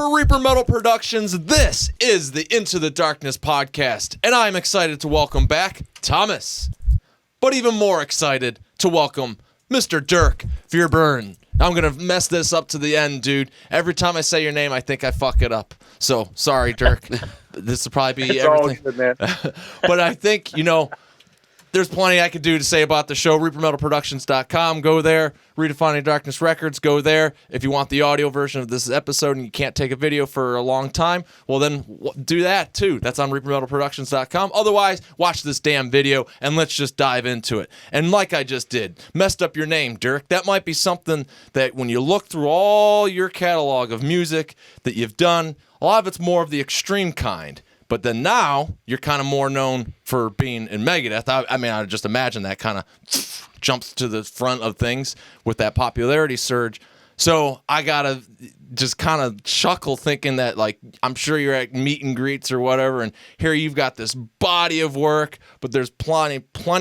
For Reaper Metal Productions, this is the Into the Darkness podcast, and I'm excited to welcome back Thomas, but even more excited to welcome Mr. Dirk Verbeuren. I'm going to mess this up to the end, dude. Every time I say your name, I think I fuck it up. So, sorry, Dirk. This will probably be it's everything. All good, man. But I think, there's plenty I could do to say about the show. ReaperMetalProductions.com. Go there. Redefining Darkness Records. Go there. If you want the audio version of this episode and you can't take a video for a long time, well, then do that too. That's on ReaperMetalProductions.com. Otherwise, watch this damn video and let's just dive into it. And like I just did, messed up your name, Dirk. That might be something that when you look through all your catalog of music that you've done, a lot of it's more of the extreme kind. But then now you're kind of more known for being in Megadeth. I mean, I just imagine that kind of jumps to the front of things with that popularity surge. So I gotta just kind of chuckle thinking that, like, I'm sure you're at meet and greets or whatever, and here you've got this body of work, but there's plenty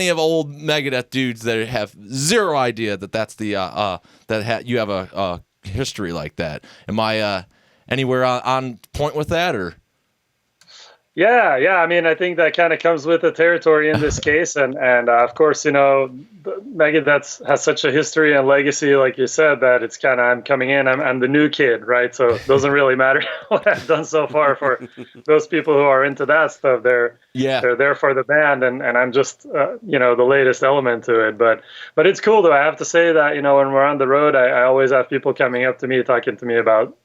of old Megadeth dudes that have zero idea that that's the you have a history like that. Am I anywhere on point with that, or? Yeah. I mean, I think that kind of comes with the territory in this case, and of course, Megadeth has such a history and legacy, like you said, that it's kind of I'm coming in, I'm the new kid, right? So it doesn't really matter what I've done so far for those people who are into that stuff. They're there for the band, and I'm just the latest element to it. But it's cool though. I have to say that when we're on the road, I always have people coming up to me, talking to me about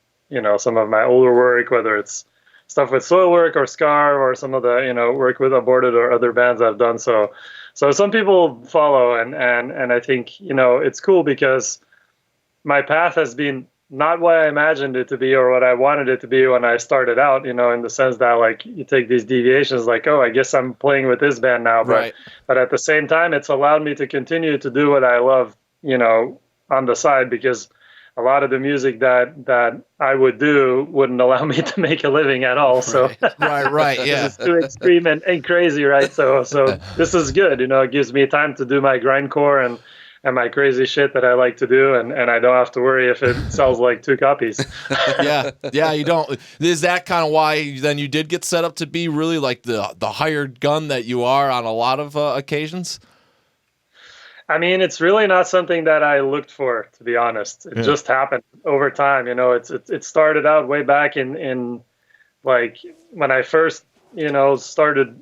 some of my older work, whether it's stuff with Soilwork or Scarve or some of the work with Aborted or other bands I've done. So some people follow, and I think it's cool because my path has been not what I imagined it to be or what I wanted it to be when I started out. In the sense that, like, you take these deviations, like, oh, I guess I'm playing with this band now, but at the same time, it's allowed me to continue to do what I love, on the side, because a lot of the music that I would do wouldn't allow me to make a living at all. So right, yeah, it's too extreme and crazy, right? So this is good. It gives me time to do my grindcore and my crazy shit that I like to do, and I don't have to worry if it sells like 2 copies. yeah, you don't. Is that kind of why then you did get set up to be really like the hired gun that you are on a lot of occasions? I mean, it's really not something that I looked for, to be honest. It just happened over time. It started out way back in like when I first, started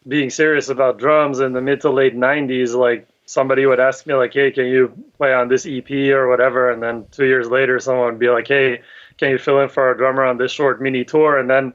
being serious about drums in the mid to late 90s. Like, somebody would ask me, like, hey, can you play on this EP or whatever? And then 2 years later, someone would be like, hey, can you fill in for our drummer on this short mini tour? And then,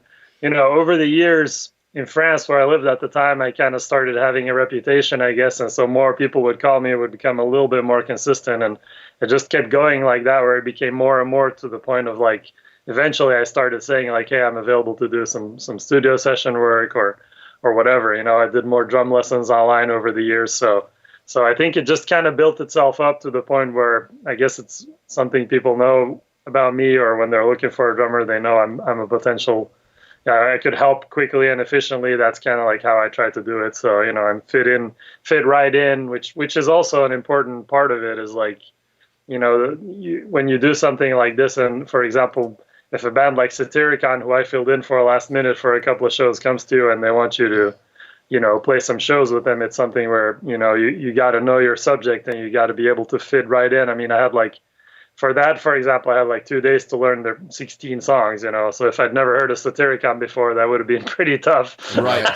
over the years, in France, where I lived at the time, I kind of started having a reputation, I guess, and so more people would call me. It would become a little bit more consistent, and it just kept going like that, where it became more and more to the point of, like, eventually I started saying, like, hey, I'm available to do some studio session work or whatever. I did more drum lessons online over the years, so I think it just kind of built itself up to the point where I guess it's something people know about me, or when they're looking for a drummer, they know I'm a potential. I could help quickly and efficiently. That's kind of like how I try to do it. So, I'm fit right in, which is also an important part of it, is like, when you do something like this, and for example, if a band like Satyricon, who I filled in for last minute for a couple of shows, comes to you and they want you to, play some shows with them, it's something where, you got to know your subject and you got to be able to fit right in. I mean, I had for that, for example, I had like 2 days to learn their 16 songs, So if I'd never heard of Satyricon before, that would have been pretty tough. Right.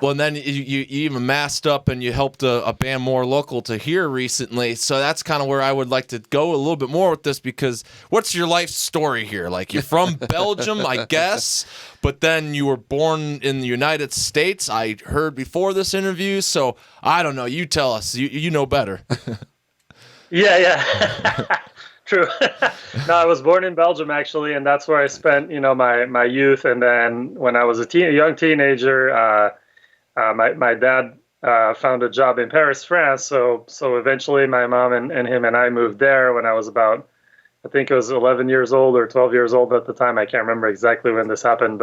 Well, and then you even masked up and you helped a band more local to here recently. So that's kind of where I would like to go a little bit more with this, because what's your life story here? Like, you're from Belgium, I guess, but then you were born in the United States, I heard before this interview. So I don't know. You tell us. You know better. Yeah. True. No, I was born in Belgium, actually, and that's where I spent, my youth. And then when I was a young teenager, my dad found a job in Paris, France. So eventually my mom and him and I moved there when I was about, I think it was 11 years old or 12 years old at the time. I can't remember exactly when this happened,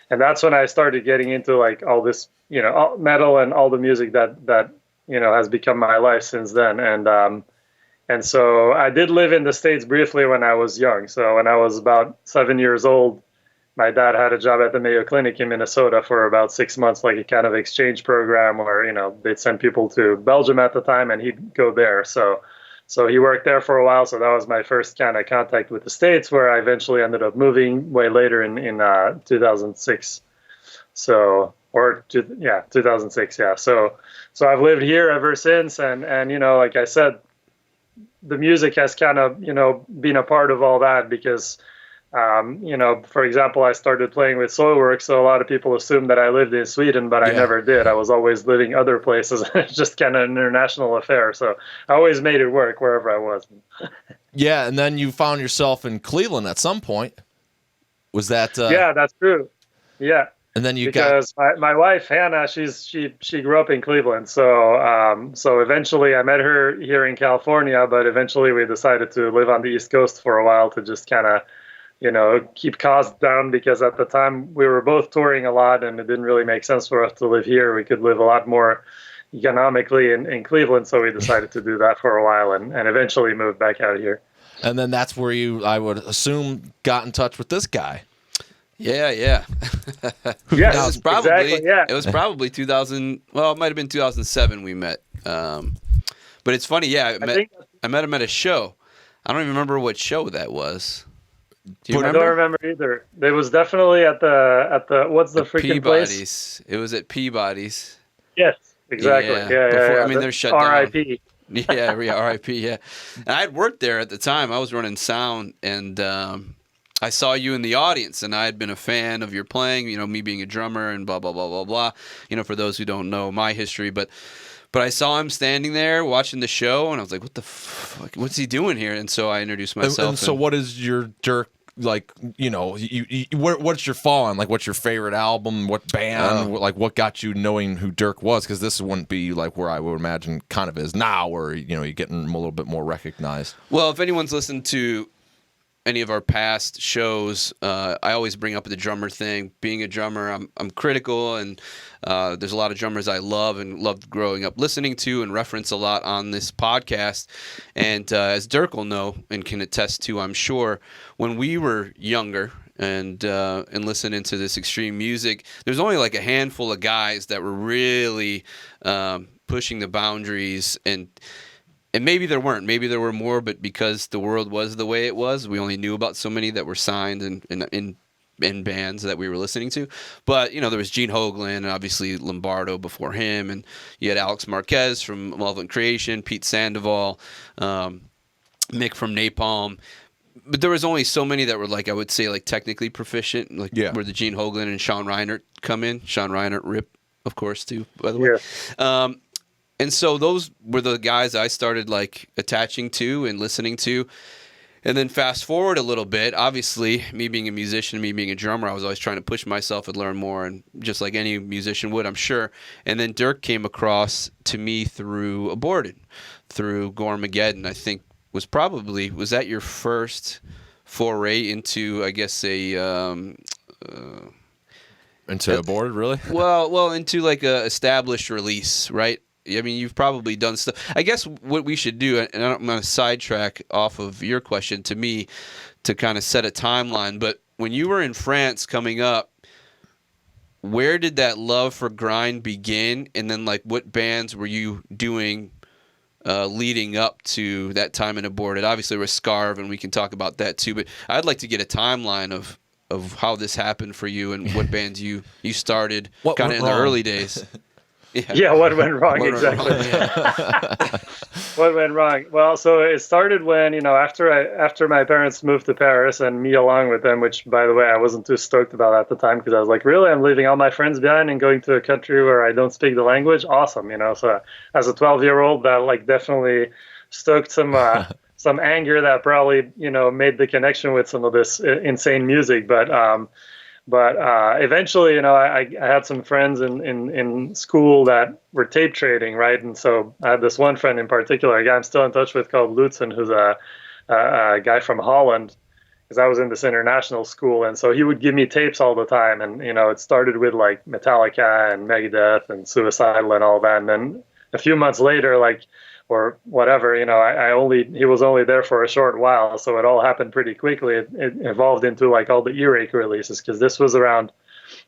and that's when I started getting into, like, all this, all metal and all the music that has become my life since then. And And so I did live in the States briefly when I was young. So when I was about 7 years old, my dad had a job at the Mayo Clinic in Minnesota for about 6 months, like a kind of exchange program where, they'd send people to Belgium at the time and he'd go there. So he worked there for a while. So that was my first kind of contact with the States, where I eventually ended up moving way later in 2006. 2006. Yeah. So I've lived here ever since. And, like I said, the music has kind of, been a part of all that because, for example, I started playing with Soilwork, so a lot of people assumed that I lived in Sweden, but I never did. I was always living other places. It's just kind of an international affair. So I always made it work wherever I was. Yeah, and then you found yourself in Cleveland at some point. Was that? Yeah, that's true. Yeah. And then because my wife Hannah, she grew up in Cleveland, so eventually I met her here in California, but eventually we decided to live on the East Coast for a while to just kind of, keep costs down, because at the time we were both touring a lot and it didn't really make sense for us to live here. We could live a lot more economically in Cleveland, so we decided to do that for a while and eventually moved back out here. And then that's where you, I would assume, got in touch with this guy. Yeah. Yes, It was probably 2000. Well, it might have been 2007 we met. But it's funny. Yeah, I met him at a show. I don't even remember what show that was. Do you remember? I don't remember either. It was definitely at the what's the freaking Peabody's. place? It was at Peabody's. Yes, exactly. Yeah. I mean, they're shut R.I.P. down. R.I.P. Yeah. And I had worked there at the time. I was running sound, and I saw you in the audience, and I had been a fan of your playing. Me being a drummer and blah blah blah blah blah. For those who don't know my history, but I saw him standing there watching the show, and I was like, "What the fuck? What's he doing here?" And so I introduced myself. And so, what is your Dirk? Like, what's your fall on? Like, what's your favorite album? What band? Like, what got you knowing who Dirk was? Because this wouldn't be like where I would imagine kind of is now, where you're getting a little bit more recognized. Well, if anyone's listened to any of our past shows, I always bring up the drummer thing. Being a drummer, I'm critical, and there's a lot of drummers I love and loved growing up listening to and reference a lot on this podcast. And as Dirk will know and can attest to, I'm sure, when we were younger and listening to this extreme music, there's only like a handful of guys that were really pushing the boundaries, and maybe there weren't. Maybe there were more, but because the world was the way it was, we only knew about so many that were signed in bands that we were listening to. But, there was Gene Hoglan and obviously Lombardo before him, and you had Alex Marquez from Malevolent Creation, Pete Sandoval, Mick from Napalm. But there was only so many that were, like, I would say, like, technically proficient, where the Gene Hoglan and Sean Reinert come in. Sean Reinert, RIP, of course, too, by the way. Yeah. And so those were the guys I started like attaching to and listening to. And then fast forward a little bit, obviously, me being a musician, me being a drummer, I was always trying to push myself and learn more, and just like any musician would, I'm sure. And then Dirk came across to me through Aborted, through Gormageddon, I think was that your first foray into, I guess, into Aborted, really? Well, into like a established release, right? I mean, you've probably done stuff. I guess what we should do, and I'm going to sidetrack off of your question to me to kind of set a timeline, but when you were in France coming up, where did that love for grind begin? And then, like, what bands were you doing leading up to that time in Aborted? Obviously, there was Scarve, and we can talk about that too, but I'd like to get a timeline of how this happened for you and what bands you started kind of in the early days. Yeah, what went wrong, exactly. What went wrong? Well, so it started when, after my parents moved to Paris, and me along with them, which, by the way, I wasn't too stoked about at the time, because I was like, really, I'm leaving all my friends behind and going to a country where I don't speak the language? Awesome, So as a 12-year-old, that like definitely stoked some anger that probably, made the connection with some of this insane music. But eventually, I had some friends in school that were tape trading, right? And so I had this one friend in particular, a guy I'm still in touch with called Lutzen, who's a guy from Holland, because I was in this international school. And so he would give me tapes all the time. And, it started with like Metallica and Megadeth and Suicidal and all that. And then a few months later, like or whatever. He was only there for a short while, so it all happened pretty quickly. It evolved into like all the earache releases, because this was around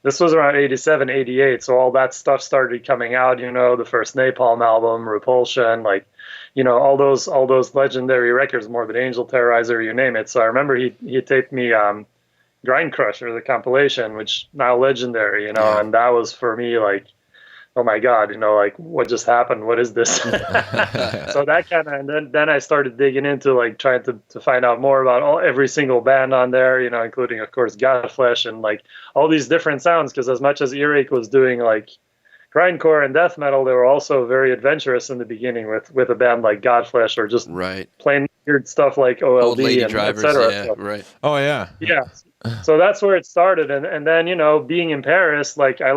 87, 88. So all that stuff started coming out, the first Napalm album, Repulsion, like, all those legendary records, Morbid Angel, Terrorizer, you name it. So I remember he taped me Grind Crusher, the compilation, which now legendary, and that was for me like, oh my God, like what just happened? What is this? So that kind of, and then I started digging into like trying to find out more about every single band on there, including of course Godflesh and like all these different sounds. Because as much as Earache was doing like grindcore and death metal, they were also very adventurous in the beginning with a band like Godflesh, or just plain weird stuff like OLD Old Lady and Drivers, etc. yeah, right. Oh yeah. Yeah. So that's where it started, and then being in Paris, like I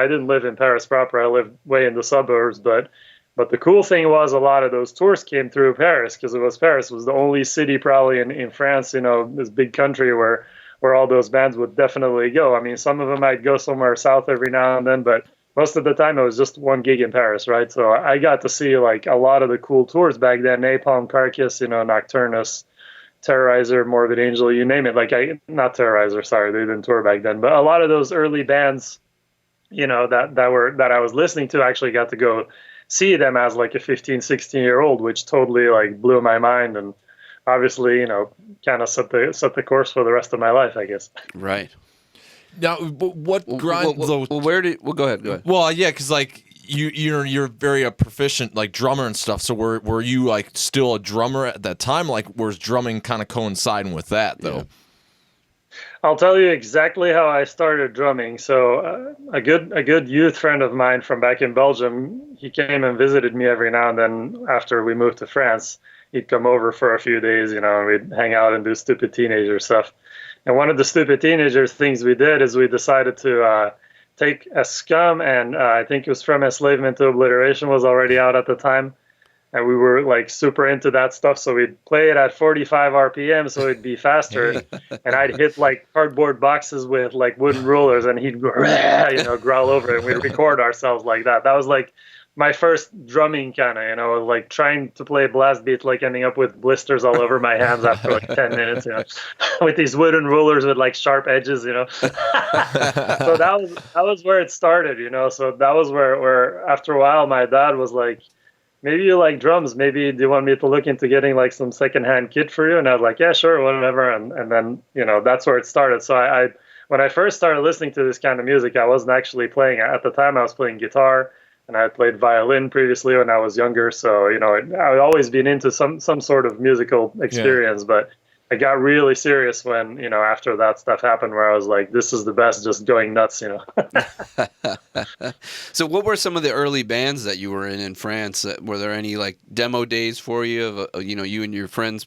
didn't live in Paris proper. I lived way in the suburbs, but the cool thing was a lot of those tours came through Paris, because Paris was the only city probably in France, this big country where all those bands would definitely go. I mean, some of them might go somewhere south every now and then, but most of the time it was just one gig in Paris, right? So I got to see like a lot of the cool tours back then: Napalm, Carcass, Nocturnus, Terrorizer, Morbid Angel, you name it. Like not Terrorizer, sorry, they didn't tour back then, but a lot of those early bands, that I was listening to, actually got to go see them as like a 15, 16-year-old, which totally like blew my mind, and obviously, kind of set the course for the rest of my life, I guess. Right. Now, what grind? Well, go ahead. Well, yeah, because like you're very proficient like drummer and stuff. So were you like still a drummer at that time? Like, was drumming kind of coinciding with that though? Yeah. I'll tell you exactly how I started drumming. So a good youth friend of mine from back in Belgium, he came and visited me every now and then after we moved to France. He'd come over for a few days, and we'd hang out and do stupid teenager stuff. And one of the stupid teenager things we did is we decided to take a Scum, and I think it was From Enslavement to Obliteration was already out at the time. And we were like super into that stuff, so we'd play it at 45 RPM, so it'd be faster. And I'd hit like cardboard boxes with like wooden rulers, and he'd go, growl over it. And we'd record ourselves like that. That was like my first drumming kind of, like trying to play blast beat, like ending up with blisters all over my hands after like 10 minutes, with these wooden rulers with like sharp edges, So that was where it started, So that was where after a while my dad was like, maybe you like drums, maybe do you want me to look into getting like some secondhand kit for you? And I was like, yeah, sure, whatever. And then, that's where it started. So I when I first started listening to this kind of music, I wasn't actually playing. At the time I was playing guitar, and I had played violin previously when I was younger. So, I'd always been into some sort of musical experience, but I got really serious when, after that stuff happened, where I was like, this is the best, just going nuts, So what were some of the early bands that you were in France? Were there any like demo days for you of, you and your friends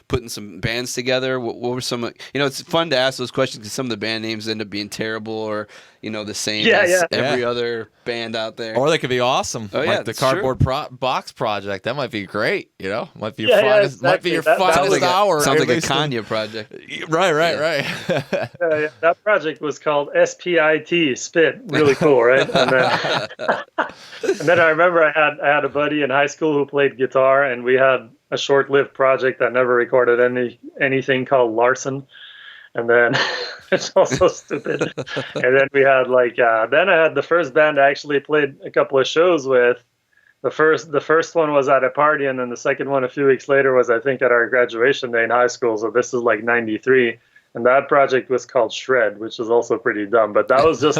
putting some bands together? What were some, it's fun to ask those questions because some of the band names end up being terrible or, the same as every other band out there. Or they could be awesome. Oh, like the Cardboard Box Project. That might be great, Might be your finest, exactly. might be your finest hour. Sounds like a Kanye project. Right. That project was called SPIT, Spit. Really cool, right? And then I remember I had a buddy in high school who played guitar, and we had a short-lived project that never recorded anything called Larson. And then it's also stupid. And then we had then I had the first band I actually played a couple of shows with. The first one was at a party, and then the second one a few weeks later was, I think, at our graduation day in high school. So this is like 93. And that project was called Shred, which is also pretty dumb. But that was just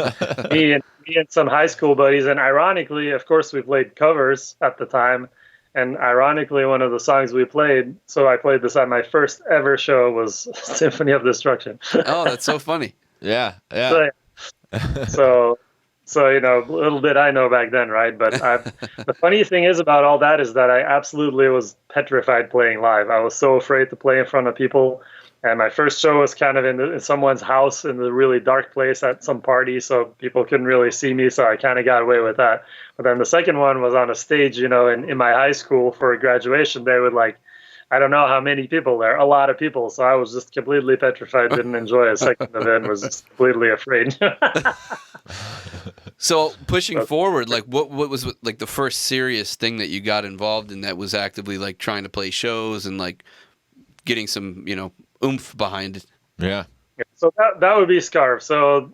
me and some high school buddies. And ironically, of course, we played covers at the time. And ironically, one of the songs we played, so I played this at my first ever show, was Symphony of Destruction. Oh, that's so funny. Yeah. So little did I know back then, right? But the funny thing is about all that is that I absolutely was petrified playing live. I was so afraid to play in front of people. And my first show was kind of in someone's house in a really dark place at some party, so people couldn't really see me, so I kind of got away with that. But then the second one was on a stage, in my high school for a graduation day with I don't know how many people there, a lot of people. So I was just completely petrified, didn't enjoy a second of it, and was just completely afraid. So pushing forward, like what was like the first serious thing that you got involved in that was actively like trying to play shows and like getting some, oomph behind it? Yeah. So that would be Scarve. So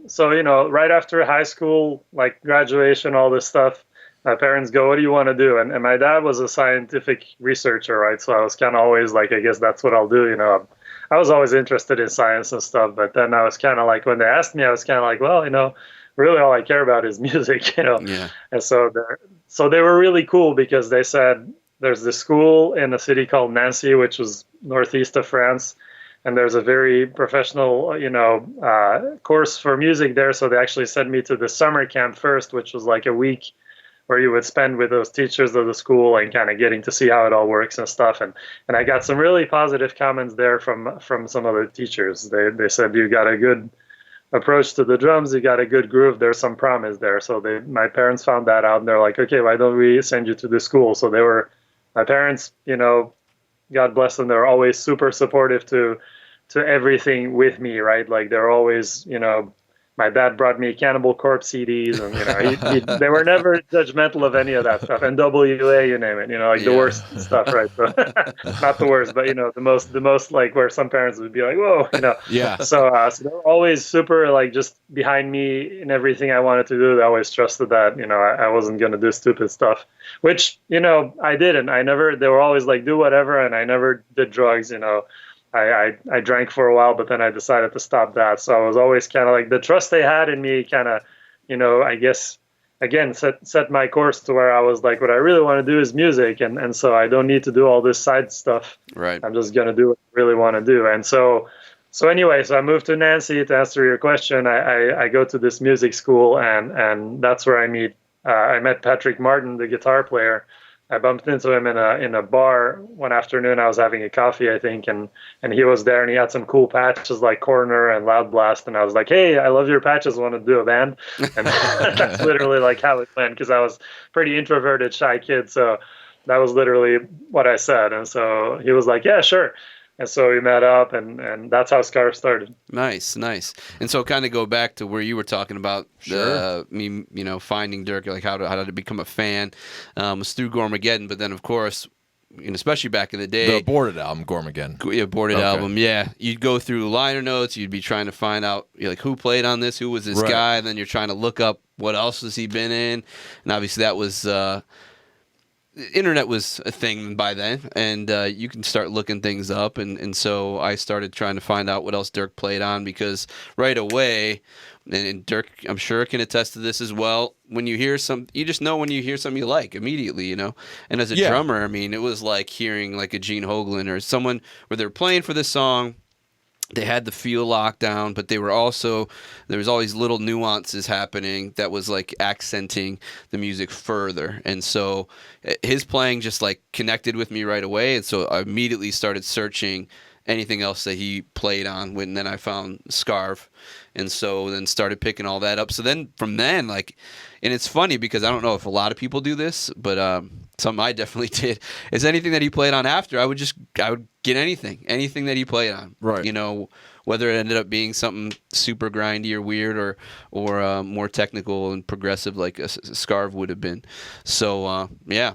right after high school, like graduation, all this stuff, my parents go, "What do you want to do?" And my dad was a scientific researcher, right? So I was kind of always like, I guess that's what I'll do. I was always interested in science and stuff, but then I was kind of like, when they asked me, I was kind of like, well, really all I care about is music, Yeah. And so they were really cool because they said there's this school in a city called Nancy, which was northeast of France. And there's a very professional, course for music there. So they actually sent me to the summer camp first, which was like a week where you would spend with those teachers of the school and kind of getting to see how it all works and stuff. And I got some really positive comments there from some of the teachers. They said, you got a good approach to the drums, you got a good groove, there's some promise there. So my parents found that out and they're like, okay, why don't we send you to the school? So my parents, God bless them, they're always super supportive to everything with me, right? Like they're always, my dad brought me Cannibal Corpse CDs, and they were never judgmental of any of that stuff. NWA, you name it, the worst stuff, right? So not the worst, but the most like where some parents would be like, whoa, Yeah. So they were always super like just behind me in everything I wanted to do. They always trusted that I wasn't gonna do stupid stuff, which I didn't. They were always like, do whatever, and I never did drugs. I drank for a while, but then I decided to stop that. So I was always kind of like, the trust they had in me kind of, I guess, again, set my course to where I was like, what I really want to do is music. And so I don't need to do all this side stuff. Right. I'm just going to do what I really want to do. And so anyway, I moved to Nancy. To answer your question, I go to this music school, and that's where I met Patrick Martin, the guitar player. I bumped into him in a bar one afternoon. I was having a coffee, I think, and he was there, and he had some cool patches like Corner and Loud Blast, and I was like, "Hey, I love your patches. Want to do a band?" And that's literally like how it went, because I was pretty introverted, shy kid, so that was literally what I said. And so he was like, "Yeah, sure." And so we met up, and that's how Scarve started. Nice. And so kind of go back to where you were talking about me, finding Dirk, like how did I become a fan? Was through Gormageddon, but then of course, especially back in the day, The Aborted album, Gormageddon. Yeah, Aborted album, yeah. You'd go through liner notes, you'd be trying to find out like who played on this, who was this guy, and then you're trying to look up what else has he been in, and obviously that was. Internet was a thing by then, and you can start looking things up, and so I started trying to find out what else Dirk played on, because right away, and Dirk, I'm sure, can attest to this as well, when you hear you just know when you hear something you like immediately, and as a drummer, I mean, it was like hearing like a Gene Hoglan or someone where they're playing for this song. They had the feel locked down, but there was always little nuances happening that was like accenting the music further. And so his playing just like connected with me right away. And so I immediately started searching anything else that he played on, when then I found Scarve. And so then started picking all that up. So then from then, like, and it's funny because I don't know if a lot of people do this, but something I definitely did is anything that he played on after, I would get anything that he played on, right? Whether it ended up being something super grindy or weird or more technical and progressive like a Scarve would have been. So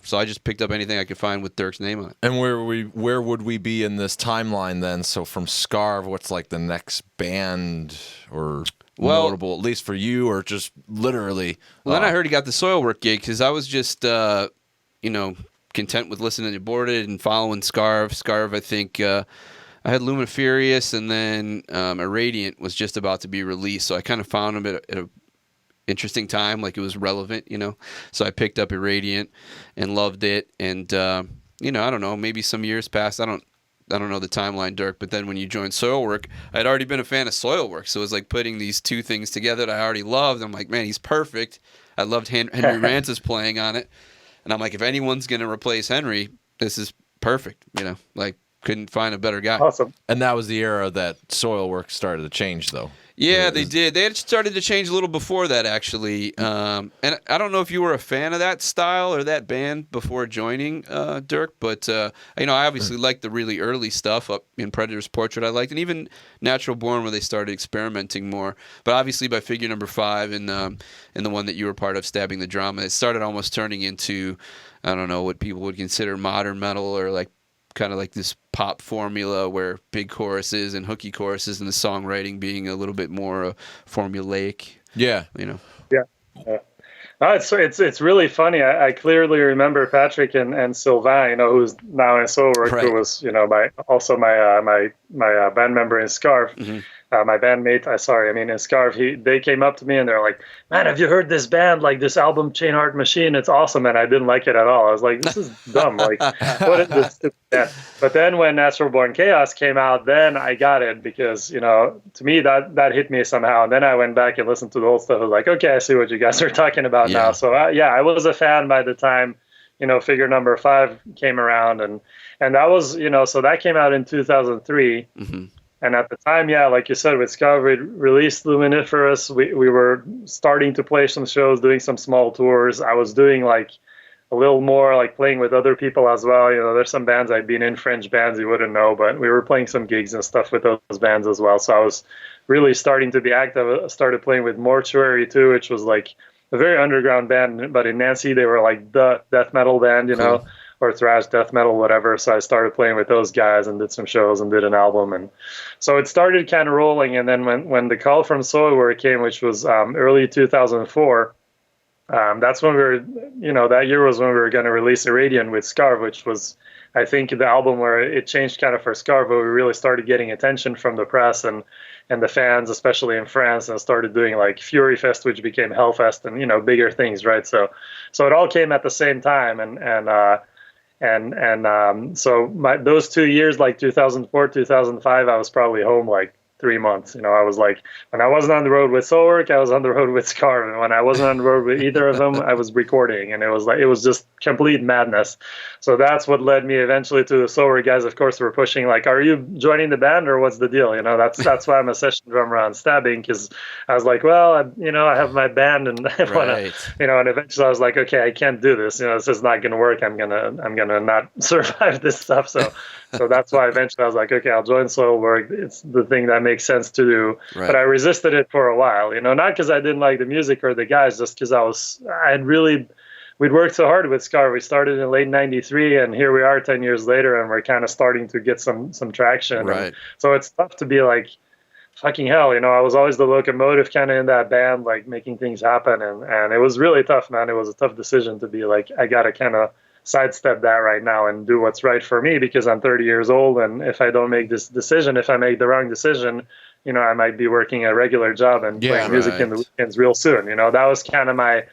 so I just picked up anything I could find with Dirk's name on it. And where would we be in this timeline then? So from Scarve, what's like the next band or notable, at least for you, or just literally? Well, then I heard he got the Soilwork gig, because I was just content with listening to Aborted and following Scarve. Scarve, I think. I had Luminiferious, and then Irradiant was just about to be released, so I kind of found him at a interesting time, like it was relevant, So I picked up Irradiant and loved it, and I don't know, maybe some years passed. I don't know the timeline, Dirk, but then when you joined Soilwork, I'd already been a fan of Soilwork, so it was like putting these two things together that I already loved. I'm like, man, he's perfect. I loved Henry Rance's playing on it, and I'm like, if anyone's gonna replace Henry, this is perfect. Like. Couldn't find a better guy. Awesome. And that was the era that Soilwork started to change, though. Yeah, they did. They had started to change a little before that, actually. And I don't know if you were a fan of that style or that band before joining, Dirk, but I obviously liked the really early stuff up in Predator's Portrait. I liked, and even Natural Born, where they started experimenting more. But obviously, by Figure Number 5 and the one that you were part of, Stabbing the Drama, it started almost turning into, I don't know, what people would consider modern metal, or like kind of like this pop formula where big choruses and hooky choruses and the songwriting being a little bit more formulaic. Yeah. Yeah. No, it's really funny. I clearly remember Patrick and Sylvain, who's now in Soilwork, right. who was, my band member in Scarve. Mm-hmm. My bandmate, in Scarve, they came up to me and they're like, "Man, have you heard this band, like this album, Chain Heart Machine? It's awesome." And I didn't like it at all. I was like, "This is dumb. Like, what is this stupid band?" But then when Natural Born Chaos came out, then I got it, because, to me that hit me somehow. And then I went back and listened to the old stuff. I was like, okay, I see what you guys are talking about now. So I was a fan by the time, Figure Number 5 came around, and that was, so that came out in 2003. Mm-hmm. And at the time, like you said, with Scarve, we released Luminiferous. We were starting to play some shows, doing some small tours. I was doing like a little more, like playing with other people as well. There's some bands I'd been in, French bands you wouldn't know, but we were playing some gigs and stuff with those bands as well. So I was really starting to be active. I started playing with Mortuary too, which was like a very underground band, but in Nancy they were like the death metal band, Cool. or thrash death metal, whatever. So I started playing with those guys and did some shows and did an album. And so it started kind of rolling. And then when the call from Soilwork came, which was early 2004, that's when we were, that year was when we were going to release Irradiant with Scarve, which was, I think, the album where it changed kind of for Scarve, but we really started getting attention from the press and the fans, especially in France, and started doing like Fury Fest, which became Hellfest, and, bigger things, right? So it all came at the same time. So those 2 years, like 2004, 2005, I was probably home like 3 months. I was like, when I wasn't on the road with Soilwork, I was on the road with Scarve. And when I wasn't on the road with either of them, I was recording. And it was just complete madness. So that's what led me eventually to the Soilwork guys. Of course, were pushing like, "Are you joining the band or what's the deal?" That's why I'm a session drummer on Stabbing, because I was like, well, I have my band and I want to, and eventually I was like, okay, I can't do this. This is not going to work. I'm gonna not survive this stuff. So that's why eventually I was like, okay, I'll join Soilwork. It's the thing that makes sense to do. Right. But I resisted it for a while, not because I didn't like the music or the guys, just because we'd worked so hard with Scarve. We started in late 93 and here we are 10 years later and we're kind of starting to get some traction. Right. And so it's tough to be like, fucking hell, I was always the locomotive kind of in that band, like making things happen. And it was really tough, man. It was a tough decision to be like, I got to kind of sidestep that right now and do what's right for me, because I'm 30 years old. And if I don't make this decision, if I make the wrong decision, I might be working a regular job and playing music in the weekends real soon. That was kind of my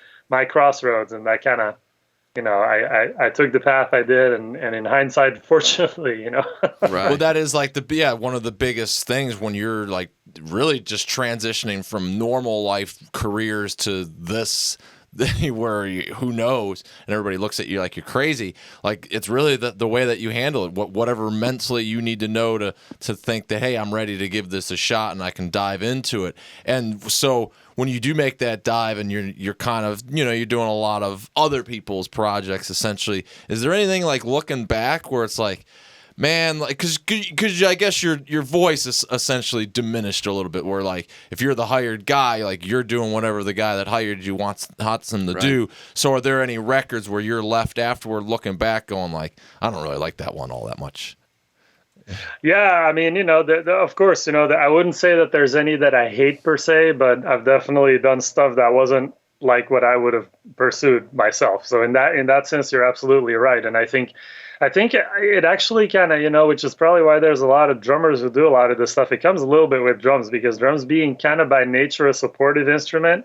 crossroads, and that kind of, I took the path I did, and in hindsight, fortunately, Right. Well, that is like one of the biggest things when you're like really just transitioning from normal life careers to this, where who knows, and everybody looks at you like you're crazy. Like, it's really the way that you handle it, whatever mentally you need to know to think that, hey, I'm ready to give this a shot and I can dive into it. And so when you do make that dive and you're kind of, you're doing a lot of other people's projects essentially, is there anything like looking back where it's like, man, like, because I guess your voice is essentially diminished a little bit, where like if you're the hired guy, like you're doing whatever the guy that hired you wants him to do. So are there any records where you're left afterward looking back going like, I don't really like that one all that much? Yeah, I mean, of course, I wouldn't say that there's any that I hate per se, but I've definitely done stuff that wasn't like what I would have pursued myself. So in that sense, you're absolutely right. And I think it actually kind of, which is probably why there's a lot of drummers who do a lot of this stuff. It comes a little bit with drums, because drums being kind of by nature a supportive instrument,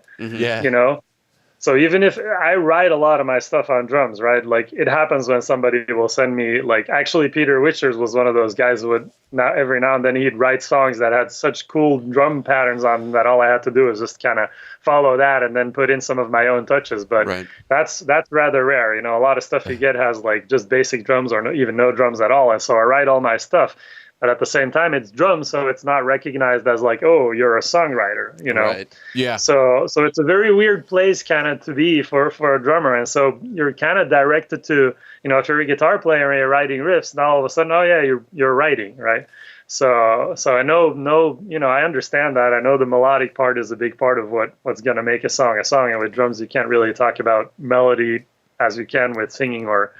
So even if I write a lot of my stuff on drums, right? Like it happens when somebody will send me, like actually Peter Witchers was one of those guys who would every now and then he'd write songs that had such cool drum patterns on them that all I had to do was just kind of follow that and then put in some of my own touches. But that's rather rare. A lot of stuff you get has like just basic drums or even no drums at all. And so I write all my stuff. but at the same time, it's drums, so it's not recognized as like, oh, you're a songwriter, you know? Right. Yeah. So it's a very weird place kind of to be for a drummer. And so you're kind of directed to, you know, if you're a guitar player and you're writing riffs, now all of a sudden, oh yeah, you're writing, right? So I know, you know, I understand that. I know the melodic part is a big part of what's going to make a song. And with drums, you can't really talk about melody as you can with singing or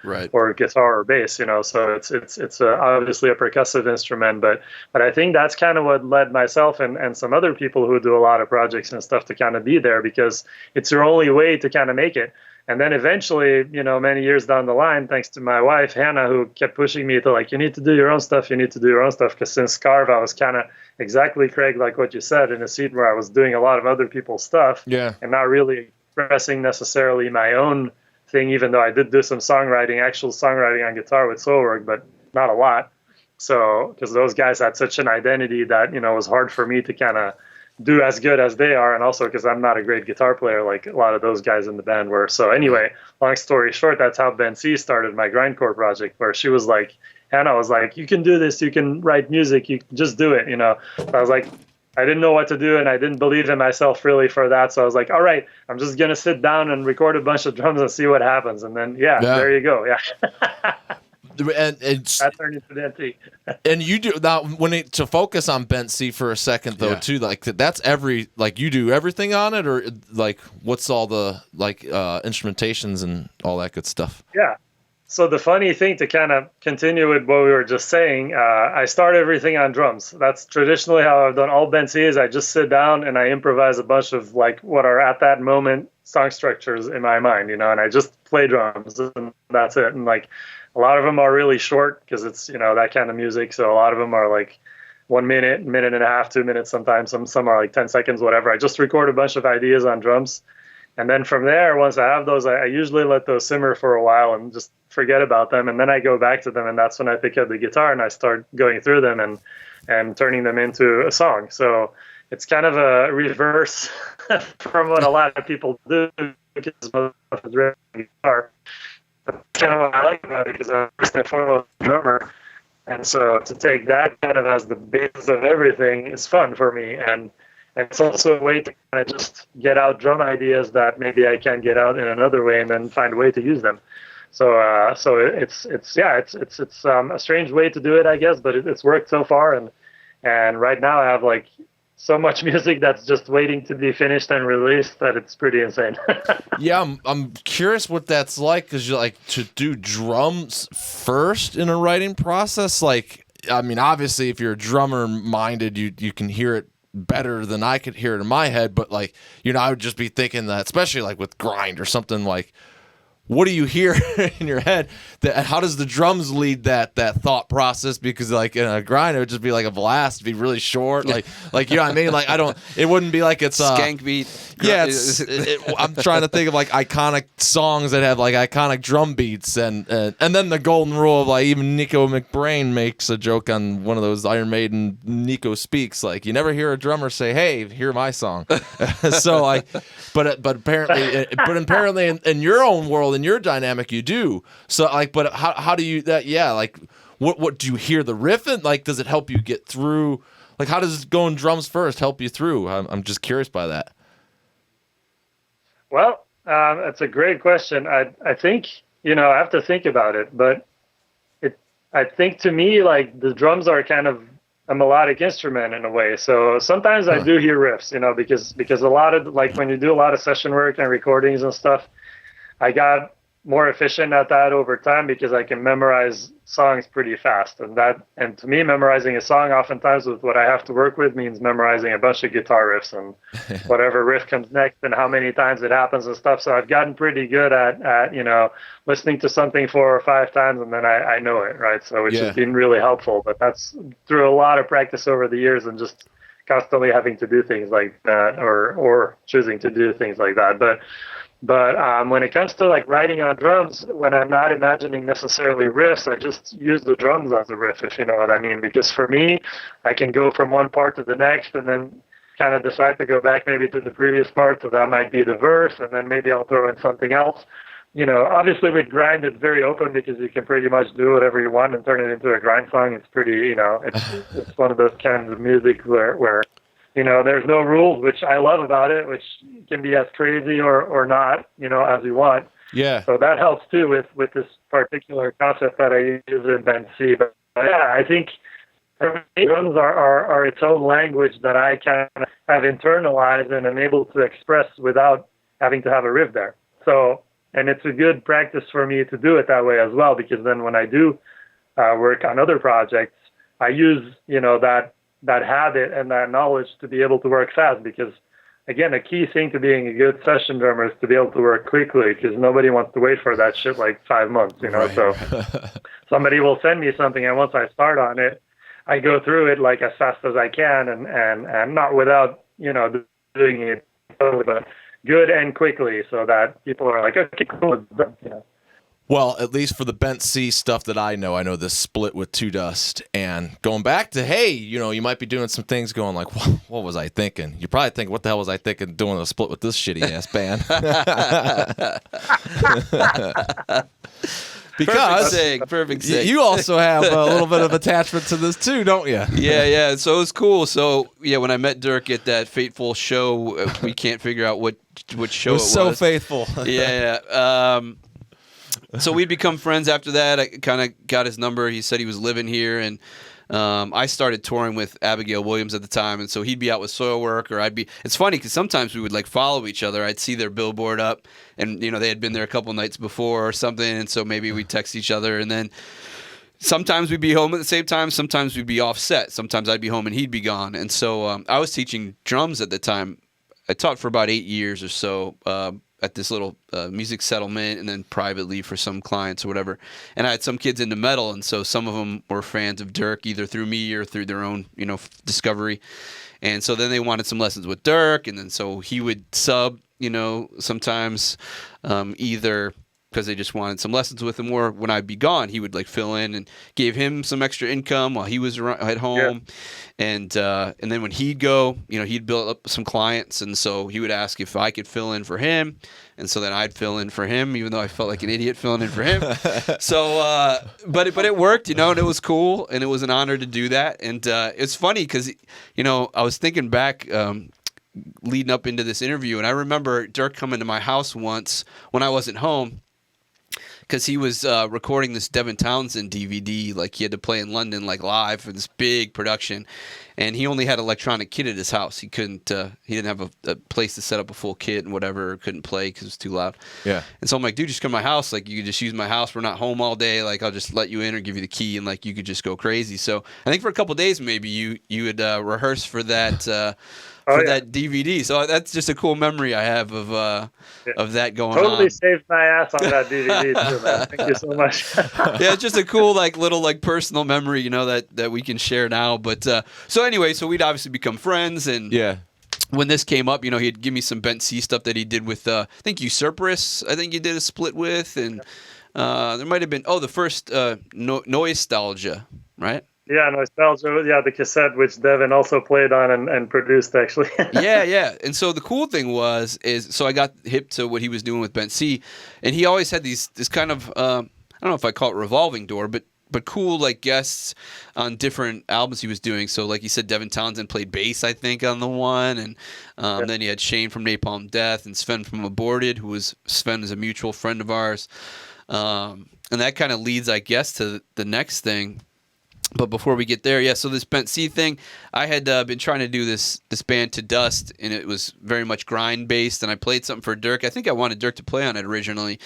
guitar or bass, you know. So it's obviously a percussive instrument, but I think that's kind of what led myself and some other people who do a lot of projects and stuff to kind of be there, because it's your only way to kind of make it. And then eventually, you know, many years down the line, thanks to my wife, Hannah, who kept pushing me to like, you need to do your own stuff. You need to do your own stuff. Because since Scarve, I was kind of exactly, Craig, like what you said, in a seat where I was doing a lot of other people's stuff. Yeah. And not really expressing necessarily my own thing, even though I did do some actual songwriting on guitar with Soilwork, but not a lot. So, because those guys had such an identity that, you know, it was hard for me to kind of do as good as they are, and also because I'm not a great guitar player like a lot of those guys in the band were. So anyway, long story short, that's how Ben C started my grindcore project, where she was like, Hannah was like, you can do this, you can write music, you can just do it, you know. So I was like, I didn't know what to do, and I didn't believe in myself really for that. So I was like, all right, I'm just going to sit down and record a bunch of drums and see what happens. And then, there you go. Yeah. And that turned into the NT. And you do now to focus on Bent C for a second though too, like that's you do everything on it, or like what's all the instrumentations and all that good stuff? Yeah. So the funny thing, to kind of continue with what we were just saying, I start everything on drums. That's traditionally how I've done all Bent C. Is I just sit down and I improvise a bunch of like what are at that moment song structures in my mind, you know, and I just play drums and that's it. And like a lot of them are really short because it's, you know, that kind of music. So a lot of them are like 1 minute, minute and a half, 2 minutes sometimes. Some are like 10 seconds, whatever. I just record a bunch of ideas on drums. And then from there, once I have those, I usually let those simmer for a while and just forget about them. And then I go back to them, and that's when I pick up the guitar and I start going through them and turning them into a song. So it's kind of a reverse from what a lot of people do, because most of it's written on guitar. That's kind of what I like about it, because I'm first and foremost a drummer. And so to take that kind of as the basis of everything is fun for me. And it's also a way to kind of just get out drum ideas that maybe I can get out in another way and then find a way to use them. So it's a strange way to do it, I guess, but it's worked so far. And right now I have like so much music that's just waiting to be finished and released that it's pretty insane. Yeah, I'm curious what that's like, because you like to do drums first in a writing process. Like, I mean, obviously, if you're a drummer minded, you can hear it better than I could hear it in my head. But like, you know, I would just be thinking that, especially like with grind or something, like, what do you hear in your head? How does the drums lead that thought process? Because like in a grind, it would just be like a blast, be really short, like you know what I mean? Like it wouldn't be like it's skank beat. Yeah, I'm trying to think of like iconic songs that have like iconic drum beats, and then the golden rule of like even Nico McBrain makes a joke on one of those Iron Maiden Nico Speaks, like you never hear a drummer say, "Hey, hear my song." So like, but apparently in your own world, in your dynamic, you do. So like, but how do you that? Yeah, like what do you hear the riff in? Like, does it help you get through? Like, how does going drums first help you through? I'm just curious by that. Well, that's a great question. I think, you know, I have to think about it, but I think to me, like the drums are kind of a melodic instrument in a way. So sometimes I do hear riffs, you know, because a lot of, like when you do a lot of session work and recordings and stuff, I got more efficient at that over time because I can memorize songs pretty fast. And to me, memorizing a song oftentimes with what I have to work with means memorizing a bunch of guitar riffs and whatever riff comes next and how many times it happens and stuff. So I've gotten pretty good at you know, listening to something 4 or 5 times and then I know it, right? So which has been really helpful, but that's through a lot of practice over the years and just constantly having to do things like that or choosing to do things like that. But when it comes to like writing on drums, when I'm not imagining necessarily riffs, I just use the drums as a riff, if you know what I mean. Because for me, I can go from one part to the next and then kind of decide to go back maybe to the previous part. So that might be the verse, and then maybe I'll throw in something else. obviously with grind, it's very open because you can pretty much do whatever you want and turn it into a grind song. It's pretty, it's one of those kinds of music where there's no rules, which I love about it, which can be as crazy or not, as you want. Yeah. So that helps too with this particular concept that I use in Band C. But yeah, I think drums are its own language that I kind of have internalized and am able to express without having to have a riff there. So, and it's a good practice for me to do it that way as well, because then when I do work on other projects, I use, that habit and that knowledge to be able to work fast, because again, a key thing to being a good session drummer is to be able to work quickly, because nobody wants to wait for that shit like 5 months, Right. So somebody will send me something, and once I start on it, I go through it like as fast as I can, and not without, doing it totally, but good and quickly, so that people are like, okay, cool. Well, at least for the Bent C stuff that I know this split with Two Dust, and going back to, hey, you might be doing some things going like, what was I thinking? You probably think, what the hell was I thinking doing a split with this shitty ass band? Because perfect sig. you also have a little bit of attachment to this too, don't you? Yeah. So it was cool. So yeah, when I met Dirk at that fateful show, we can't figure out which show it was. So faithful. Yeah. So we'd become friends after that. I kind of got his number. He said he was living here, and I started touring with Abigail Williams at the time, and so he'd be out with Soilwork, or I'd be. It's funny because sometimes we would like follow each other. I'd see their billboard up, and they had been there a couple nights before or something, and so maybe we'd text each other, and then sometimes we'd be home at the same time. Sometimes we'd be offset. Sometimes I'd be home and he'd be gone, and so I was teaching drums at the time. I taught for about 8 years or so. At this little music settlement, and then privately for some clients or whatever. And I had some kids into metal, and so some of them were fans of Dirk, either through me or through their own, discovery. And so then they wanted some lessons with Dirk, and then so he would sub, sometimes either because they just wanted some lessons with him, or when I'd be gone, he would like fill in and gave him some extra income while he was at home. Yeah. And then when he'd go, he'd build up some clients, and so he would ask if I could fill in for him, and so then I'd fill in for him, even though I felt like an idiot filling in for him. So, but it worked, and it was cool, and it was an honor to do that. And it's funny because I was thinking back. Leading up into this interview, and I remember Dirk coming to my house once when I wasn't home, because he was recording this Devin Townsend DVD, like he had to play in London, like live for this big production, and he only had electronic kit at his house. He couldn't, he didn't have a place to set up a full kit and whatever, couldn't play because it was too loud. Yeah. And so I'm like, dude, just come to my house. Like, you could just use my house. We're not home all day. Like, I'll just let you in or give you the key, and like you could just go crazy. So I think for a couple of days, maybe you would rehearse for that. That DVD. So that's just a cool memory I have of that going on. Totally saved my ass on that DVD too, man. Thank you so much. Yeah, it's just a cool little personal memory, that we can share now. But so anyway, so we'd obviously become friends, and when this came up, he'd give me some Bent C stuff that he did with I think Usurperus. I think he did a split with, and there might have been the first Nostalgia, right? Yeah, Nostalgia. Yeah, the cassette, which Devin also played on and produced, actually. Yeah. And so the cool thing so I got hip to what he was doing with Bent C, and he always had this kind of I don't know if I call it revolving door, but cool like guests on different albums he was doing. So like you said, Devin Townsend played bass, I think, on the one, and then he had Shane from Napalm Death and Sven from Aborted, Sven is a mutual friend of ours, and that kind of leads, I guess, to the next thing. But before we get there, so this Bent C thing, I had been trying to do this band To Dust, and it was very much grind based, and I played something for Dirk. I think I wanted Dirk to play on it originally,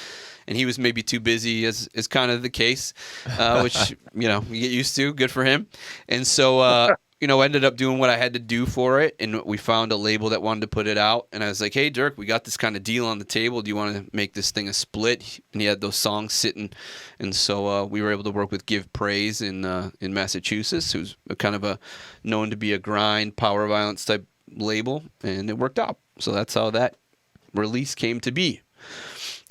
and he was maybe too busy, as is kind of the case, which you get used to. Good for him. And so ended up doing what I had to do for it, and we found a label that wanted to put it out, and I was like, hey, Dirk, we got this kind of deal on the table. Do you want to make this thing a split? And he had those songs sitting, and so we were able to work with Give Praise in Massachusetts, who's kind of known to be a grind, power violence type label, and it worked out. So that's how that release came to be.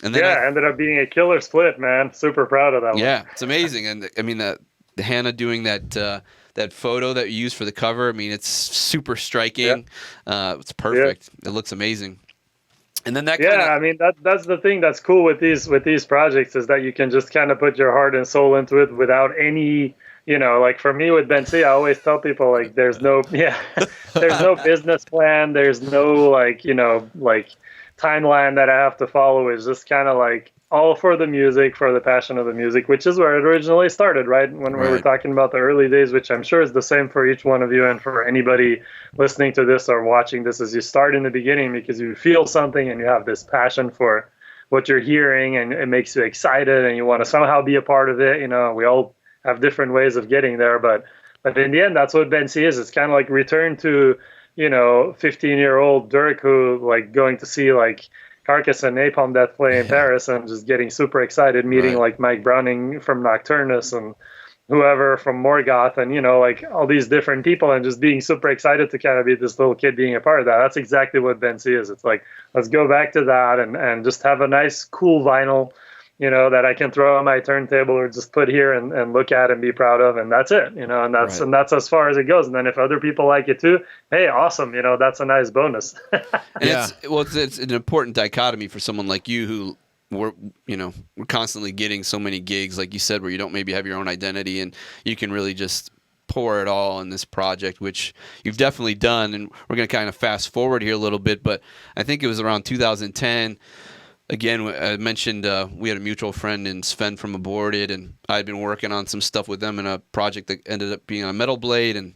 And then ended up being a killer split, man. Super proud of that one. Yeah, it's amazing. And I mean, the Hannah doing that photo that you used for the cover, I mean, it's super striking. It's perfect. It looks amazing. And then that I mean that's the thing that's cool with these projects is that you can just kind of put your heart and soul into it without any, like for me with Ben C, I always tell people like there's no there's no business plan, there's no like timeline that I have to follow. It's just kind of like all for the music, for the passion of the music, which is where it originally started, right? When we were talking about the early days, which I'm sure is the same for each one of you and for anybody listening to this or watching this, is you start in the beginning because you feel something and you have this passion for what you're hearing and it makes you excited and you want to somehow be a part of it. We all have different ways of getting there, but in the end, that's what Ben C is. It's kind of like return to, 15-year-old Dirk who like going to see like Carcass and Napalm Death play in Paris and just getting super excited, meeting like Mike Browning from Nocturnus and whoever from Morgoth and, like all these different people and just being super excited to kind of be this little kid being a part of that. That's exactly what Ben C is. It's like, let's go back to that and just have a nice, cool vinyl, that I can throw on my turntable or just put here and look at and be proud of. And that's it, and that's as far as it goes. And then if other people like it too, hey, awesome. that's a nice bonus. It's an important dichotomy for someone like you who we're constantly getting so many gigs, like you said, where you don't maybe have your own identity and you can really just pour it all in this project, which you've definitely done. And we're going to kind of fast forward here a little bit, but I think it was around 2010. Again, I mentioned we had a mutual friend in Sven from Aborted, and I'd been working on some stuff with them in a project that ended up being on Metal Blade, and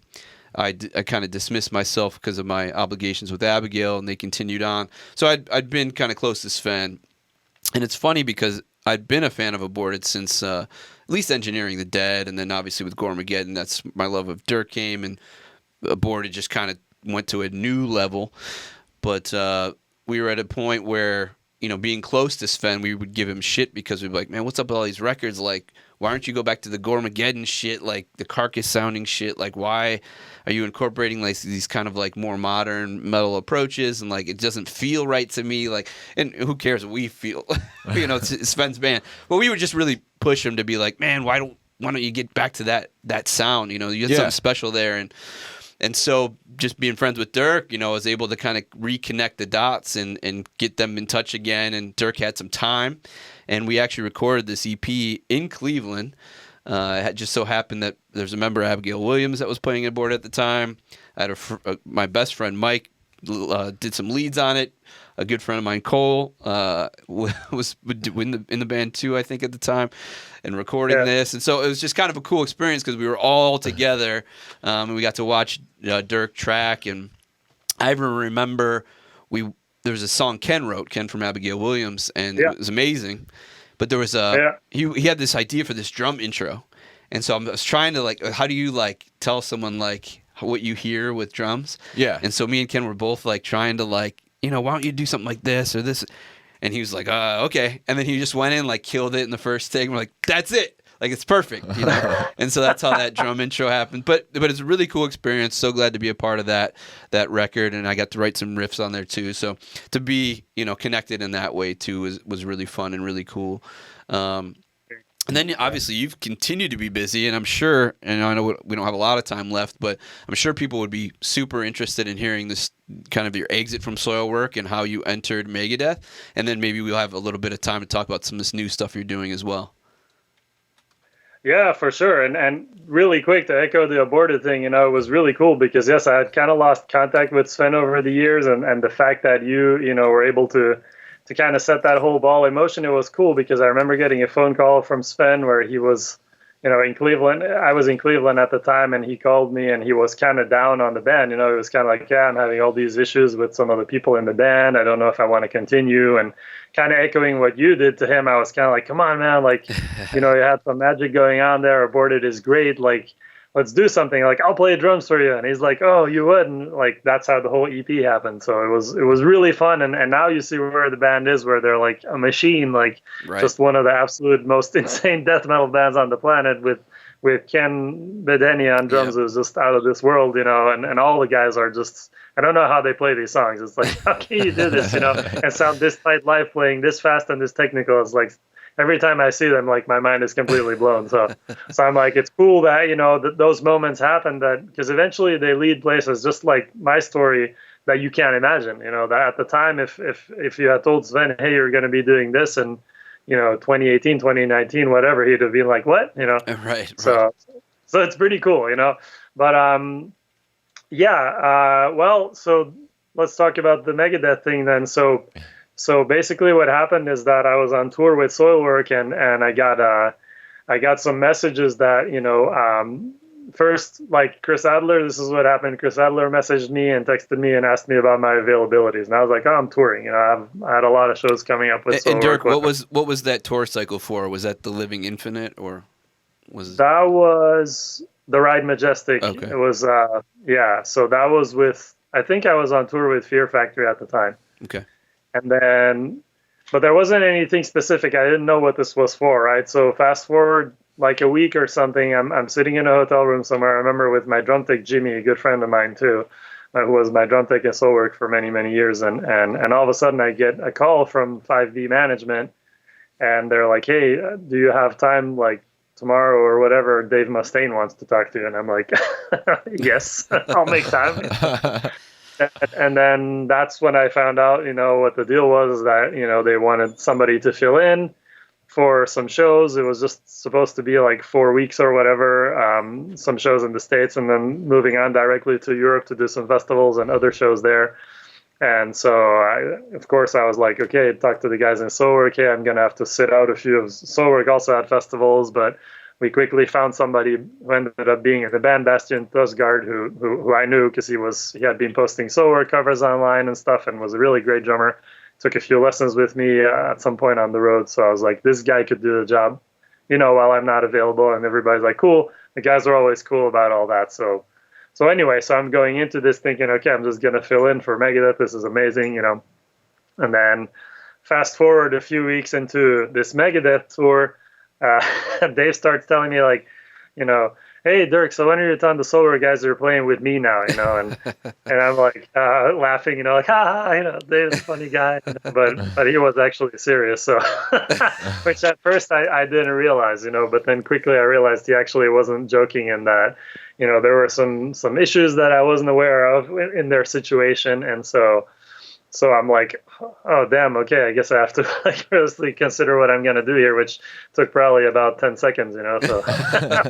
I kind of dismissed myself because of my obligations with Abigail, and they continued on. So I'd been kind of close to Sven, and it's funny because I'd been a fan of Aborted since at least Engineering the Dead, and then obviously with Gormageddon, that's my love of Dirk came, and Aborted just kind of went to a new level. But we were at a point where, being close to Sven, we would give him shit because we'd be like, man, what's up with all these records? Like, why aren't you go back to the Gormageddon shit, like the Carcass sounding shit? Like, why are you incorporating like these kind of like more modern metal approaches? And like, it doesn't feel right to me. Like, and who cares what we feel? It's Sven's band. But we would just really push him to be like, man, why don't you get back to that sound? You had something special there. And so just being friends with Dirk, I was able to kind of reconnect the dots and get them in touch again. And Dirk had some time. And we actually recorded this EP in Cleveland. It had just so happened that there's a member, Abigail Williams, that was playing at Aborted at the time. I had my best friend, Mike, did some leads on it. A good friend of mine, Cole, was in the band too, I think, at the time, and recording this. And so it was just kind of a cool experience because we were all together, and we got to watch Dirk track. And I even remember there was a song Ken wrote, Ken from Abigail Williams, and it was amazing. But there was he had this idea for this drum intro, and so I was trying to like, how do you like tell someone like what you hear with drums? Yeah. And so me and Ken were both like trying to like, why don't you do something like this or this? And he was like, okay. And then he just went in, like, killed it in the first take. We're like, that's it. Like, it's perfect. And so that's how that drum intro happened. But it's a really cool experience. So glad to be a part of that record. And I got to write some riffs on there, too. So to be, connected in that way, too, was really fun and really cool. And then obviously you've continued to be busy, and I'm sure, and I know we don't have a lot of time left, but I'm sure people would be super interested in hearing this kind of your exit from Soilwork and how you entered Megadeth, and then maybe we'll have a little bit of time to talk about some of this new stuff you're doing as well. Yeah, for sure. And really quick to echo the Aborted thing, it was really cool because, yes, I had kind of lost contact with Sven over the years, and the fact that you were able to kind of set that whole ball in motion, it was cool because I remember getting a phone call from Sven where he was, in Cleveland. I was in Cleveland at the time, and he called me and he was kind of down on the band. It was kind of like, I'm having all these issues with some of the people in the band. I don't know if I want to continue. And kind of echoing what you did to him, I was kind of like, come on, man. Like, you had some magic going on there. Aborted is great. Like, let's do something. Like, I'll play drums for you. And he's like, oh, you would? And like, that's how the whole EP happened. So it was really fun. And now you see where the band is, where they're like a machine, like just one of the absolute most insane death metal bands on the planet with Ken Bedenia on drums. It was just out of this world, and all the guys are just, I don't know how they play these songs. It's like, how can you do this, and sound this tight live playing this fast and this technical? It's like, every time I see them, like my mind is completely blown. So I'm like, it's cool that, those moments happen, that because eventually they lead places, just like my story that you can't imagine. That at the time, if you had told Sven, hey, you're going to be doing this in 2018, 2019, whatever, he'd have been like, what? Right. So it's pretty cool, But well, so let's talk about the Megadeth thing then. So basically, what happened is that I was on tour with Soilwork, and I got some messages that first, like Chris Adler, this is what happened. Chris Adler messaged me and texted me and asked me about my availabilities, and I was like, oh, I'm touring. I had a lot of shows coming up with Soilwork. And Dirk, what was that tour cycle for? Was that the Living Infinite, or was that was the Ride Majestic? Okay. It was so that was with, I think I was on tour with Fear Factory at the time. Okay. And then, but there wasn't anything specific. I didn't know what this was for, right? So fast forward like a week or something, I'm sitting in a hotel room somewhere. I remember with my drum tech, Jimmy, a good friend of mine too, who was my drum tech at Soilwork for many, many years. And all of a sudden I get a call from 5V management, and they're like, hey, do you have time like tomorrow or whatever? Dave Mustaine wants to talk to you. And I'm like, yes, I'll make time. And then that's when I found out, what the deal was, that, they wanted somebody to fill in for some shows. It was just supposed to be like 4 weeks or whatever, some shows in the States, and then moving on directly to Europe to do some festivals and other shows there. And so, of course, I was like, okay, talk to the guys in Soilwork. Hey, I'm going to have to sit out a few of Soilwork also at festivals, but we quickly found somebody who ended up being in the band, Bastian Thusgaard, who I knew because he had been posting Soilwork covers online and stuff, and was a really great drummer. Took a few lessons with me at some point on the road. So I was like, this guy could do the job, while I'm not available. And everybody's like, cool. The guys are always cool about all that. So anyway, so I'm going into this thinking, okay, I'm just going to fill in for Megadeth. This is amazing, And then fast forward a few weeks into this Megadeth tour, Dave starts telling me like, hey, Dirk, so when are you telling the Soilwork guys that are playing with me now, and I'm like laughing, like, ha, Dave's a funny guy, but he was actually serious. So, which at first I didn't realize, but then quickly I realized he actually wasn't joking, and that, there were some issues that I wasn't aware of in their situation, and so I'm like, oh, damn, okay, I guess I have to like really consider what I'm going to do here, which took probably about 10 seconds, so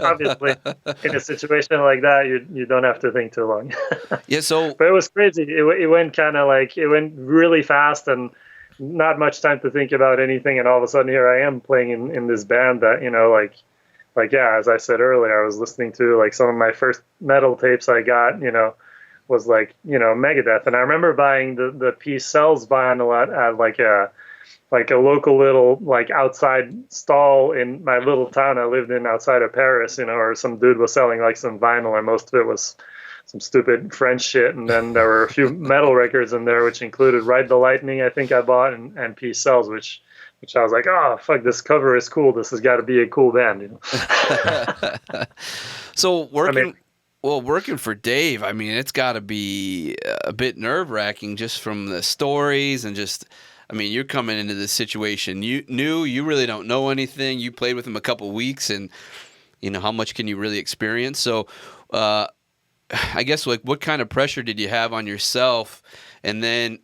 obviously in a situation like that, you don't have to think too long. Yeah, so... But it was crazy. It went it went really fast and not much time to think about anything, and all of a sudden here I am playing in this band that, yeah, as I said earlier, I was listening to like some of my first metal tapes I got, was like, Megadeth. And I remember buying the Peace Sells vinyl at like a local little like outside stall in my little town I lived in outside of Paris, or some dude was selling like some vinyl, and most of it was some stupid French shit. And then there were a few metal records in there, which included Ride the Lightning, I think I bought, and Peace Sells, which I was like, oh, fuck, this cover is cool. This has got to be a cool band, So working for Dave, I mean, it's got to be a bit nerve-wracking just from the stories and just, I mean, you're coming into this situation. You really don't know anything. You played with him a couple weeks, and, how much can you really experience? So I guess, like, what kind of pressure did you have on yourself? And then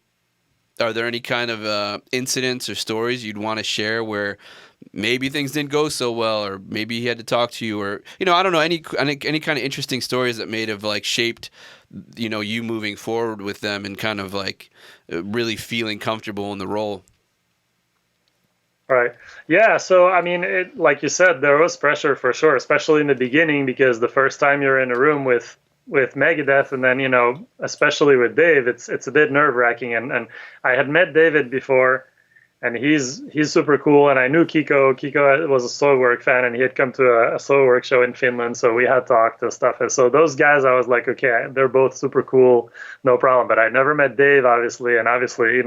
are there any kind of incidents or stories you'd want to share where maybe things didn't go so well, or maybe he had to talk to you, or I don't know, any kind of interesting stories that may have like shaped you moving forward with them and kind of like really feeling comfortable in the role? Right. Yeah. So I mean, like you said, there was pressure for sure, especially in the beginning, because the first time you're in a room with Megadeth, and then especially with Dave, it's a bit nerve-wracking. And I had met David before, and he's super cool. And I knew Kiko. Kiko was a Soilwork fan, and he had come to a Soilwork show in Finland, so we had talked and stuff. And so those guys, I was like, okay, they're both super cool, no problem. But I never met Dave, obviously, and obviously,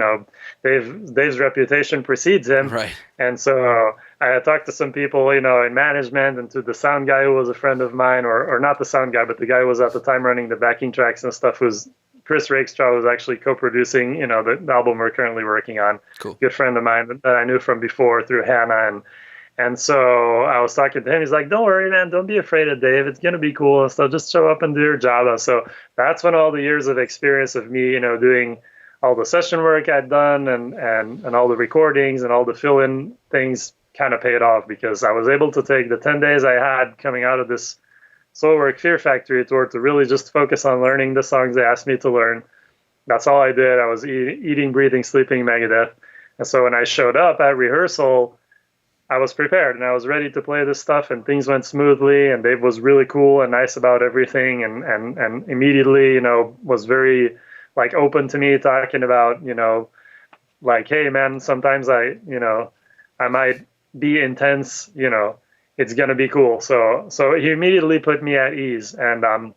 Dave's reputation precedes him. Right. And so I had talked to some people, in management, and to the sound guy who was a friend of mine, or not the sound guy, but the guy who was at the time running the backing tracks and stuff, who's Chris Rakestraw, was actually co-producing, the album we're currently working on. Cool. Good friend of mine that I knew from before through Hannah, And so I was talking to him. He's like, "Don't worry, man. Don't be afraid of Dave. It's gonna be cool and stuff. Just show up and do your job." And so that's when all the years of experience of me, doing all the session work I'd done and all the recordings and all the fill-in things kind of paid off, because I was able to take the 10 days I had coming out of this Soilwork Fear Factory tour to really just focus on learning the songs they asked me to learn. That's all I did. I was eating, breathing, sleeping Megadeth. And so when I showed up at rehearsal, I was prepared and I was ready to play this stuff, and things went smoothly, and Dave was really cool and nice about everything, and immediately, was very like open to me, talking about, like, hey man, sometimes I might be intense, it's gonna be cool. So he immediately put me at ease, and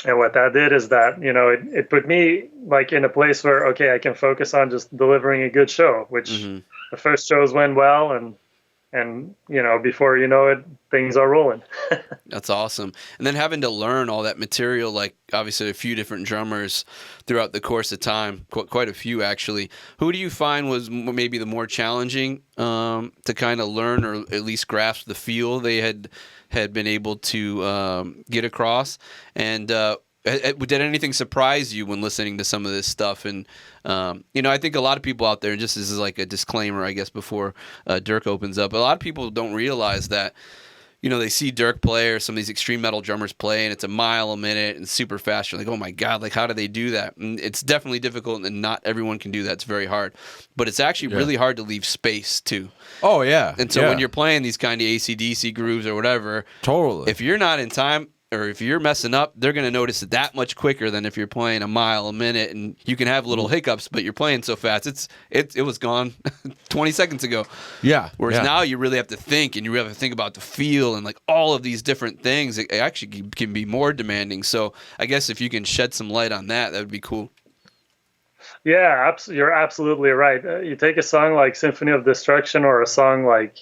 what that did is that, it put me like in a place where, okay, I can focus on just delivering a good show, which the first shows went well, and before you know it, things are rolling. That's awesome. And then having to learn all that material, like obviously a few different drummers throughout the course of time, quite a few actually. Who do you find was maybe the more challenging to kind of learn, or at least grasp the feel they had been able to get across? And did anything surprise you when listening to some of this stuff? And I think a lot of people out there, and just as like a disclaimer, I guess, before Dirk opens up, a lot of people don't realize that, they see Dirk play or some of these extreme metal drummers play, and it's a mile a minute and super fast. You're like, oh my God, like how do they do that? And it's definitely difficult, and not everyone can do that. It's very hard, but it's actually really hard to leave space too. Oh yeah. And so when you're playing these kind of AC/DC grooves or whatever, totally, if you're not in time, or if you're messing up, they're going to notice it that much quicker than if you're playing a mile a minute, and you can have little hiccups, but you're playing so fast. It was gone 20 seconds ago. Yeah. Whereas now you really have to think, and you really have to think about the feel and like all of these different things. It actually can be more demanding. So I guess if you can shed some light on that, that would be cool. Yeah, you're absolutely right. You take a song like Symphony of Destruction, or a song like,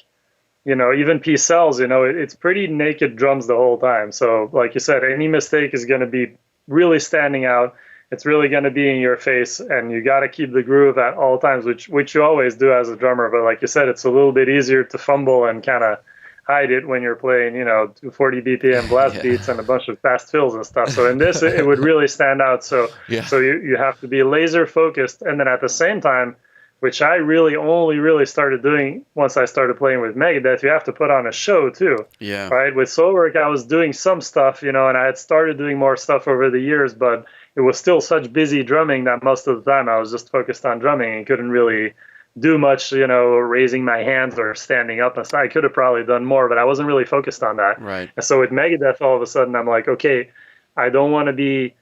even Peace Sells, it's pretty naked drums the whole time. So like you said, any mistake is going to be really standing out. It's really going to be in your face, and you got to keep the groove at all times, which you always do as a drummer. But like you said, it's a little bit easier to fumble and kind of hide it when you're playing, 240 BPM blast beats and a bunch of fast fills and stuff. So in this, it would really stand out. So you have to be laser focused. And then at the same time, which I only really started doing once I started playing with Megadeth, you have to put on a show too. Yeah. Right? With Soilwork, I was doing some stuff, and I had started doing more stuff over the years, but it was still such busy drumming that most of the time I was just focused on drumming and couldn't really do much, raising my hands or standing up. And so I could have probably done more, but I wasn't really focused on that. Right. And so with Megadeth, all of a sudden, I'm like, okay, I don't want to be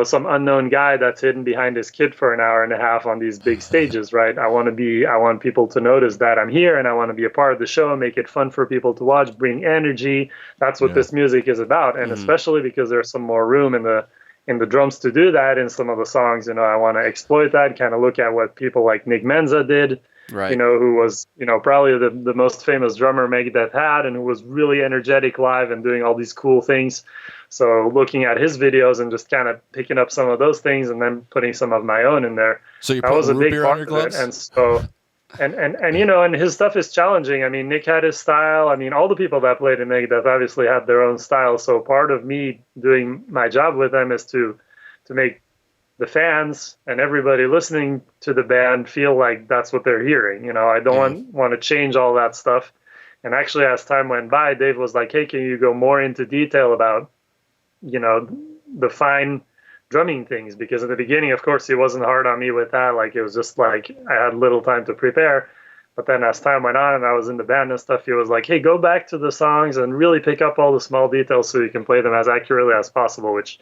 some unknown guy that's hidden behind his kid for an hour and a half on these big stages, right? I want people to notice that I'm here, and I want to be a part of the show, make it fun for people to watch, bring energy. That's what this music is about. And especially because there's some more room in the drums to do that in some of the songs, I want to exploit that, kind of look at what people like Nick Menza did, right? Who was, probably the most famous drummer Megadeth had, and who was really energetic live and doing all these cool things. So looking at his videos and just kind of picking up some of those things and then putting some of my own in there. So you that put was a root big beer part on your gloves? of it. And so, and his stuff is challenging. I mean, Nick had his style. I mean, all the people that played in Megadeth obviously had their own style. So part of me doing my job with them is to make the fans and everybody listening to the band feel like that's what they're hearing. I don't want to change all that stuff. And actually, as time went by, Dave was like, hey, can you go more into detail about, the fine drumming things? Because in the beginning, of course, he wasn't hard on me with that. Like, it was just like I had little time to prepare. But then as time went on and I was in the band and stuff, he was like, hey, go back to the songs and really pick up all the small details so you can play them as accurately as possible, which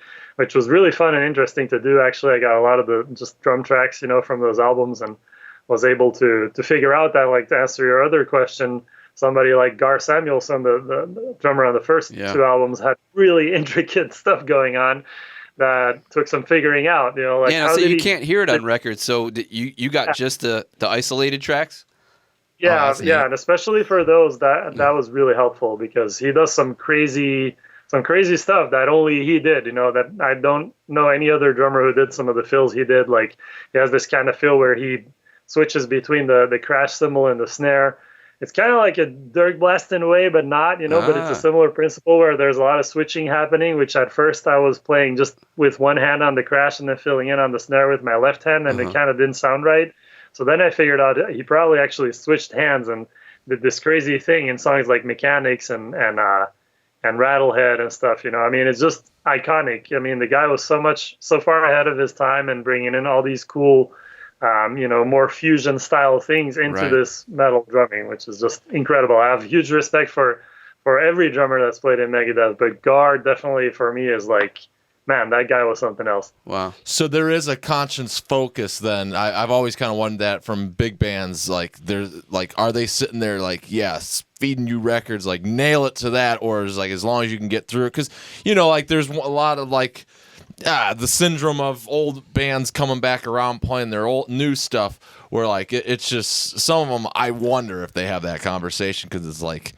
was really fun and interesting to do. Actually, I got a lot of the just drum tracks, from those albums, and was able to figure out that, like, to answer your other question, somebody like Gar Samuelson, the drummer on the first two albums, had really intricate stuff going on that took some figuring out. So you can't hear it on record. So you got just the isolated tracks? Yeah, and especially for those, that was really helpful, because he does some crazy stuff that only he did. That I don't know any other drummer who did some of the fills he did. Like, he has this kind of fill where he switches between the crash cymbal and the snare. it's kind of like a Dirk Blast in a way, but not, but it's a similar principle where there's a lot of switching happening, which at first I was playing just with one hand on the crash and then filling in on the snare with my left hand, and it kind of didn't sound right. So then I figured out he probably actually switched hands and did this crazy thing in songs like Mechanics and Rattlehead and stuff, I mean, it's just iconic. I mean, the guy was so far ahead of his time and bringing in all these cool, more fusion style things into this metal drumming, which is just incredible. I have huge respect for every drummer that's played in Megadeth, but Gar definitely for me is like, man, that guy was something else. Wow. So there is a conscious focus then. I've always kind of wondered that from big bands, like they're like, are they sitting there like, yes, feeding you records, like nail it to that, or is like as long as you can get through it? Because, like there's a lot of like the syndrome of old bands coming back around playing their old new stuff where like it's just some of them, I wonder if they have that conversation because it's like,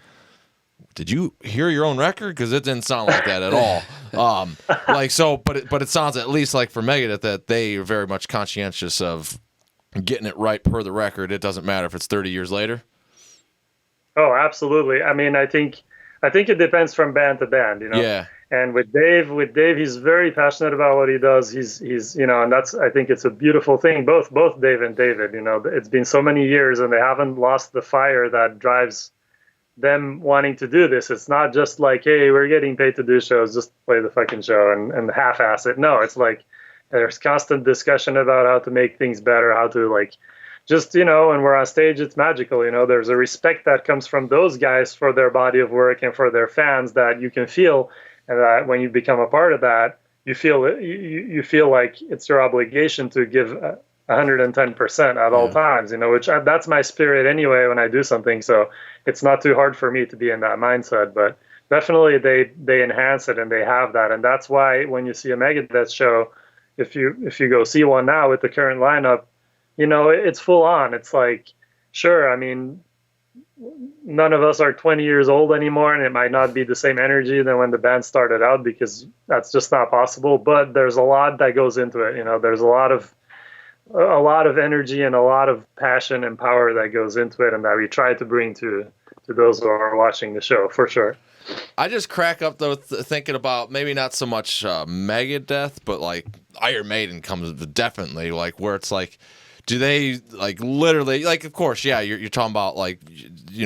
did you hear your own record? Because it didn't sound like that at all. But it sounds at least like for Megadeth that they are very much conscientious of getting it right per the record. It doesn't matter if it's 30 years later. Oh, absolutely. I mean, I think it depends from band to band, Yeah. And with Dave, he's very passionate about what he does. He's and I think it's a beautiful thing. Both Dave and David, it's been so many years and they haven't lost the fire that drives them wanting to do this. It's not just like, hey, we're getting paid to do shows, just play the fucking show and half-ass it. No, it's like there's constant discussion about how to make things better, how to like just, when we're on stage, it's magical. There's a respect that comes from those guys for their body of work and for their fans that you can feel, and that when you become a part of that, you feel like it's your obligation to give 110% at all times, which that's my spirit anyway when I do something. So it's not too hard for me to be in that mindset, but definitely they enhance it and they have that. And that's why when you see a Megadeth show, if you go see one now with the current lineup, it's full on. It's like, sure, I mean, none of us are 20 years old anymore, and it might not be the same energy than when the band started out because that's just not possible. But there's a lot that goes into it. There's a lot of energy and a lot of passion and power that goes into it, and that we try to bring to those who are watching the show, for sure. I just crack up though thinking about maybe not so much Megadeth, but like Iron Maiden comes definitely like where it's like, do they like literally like, of course, yeah, you're talking about like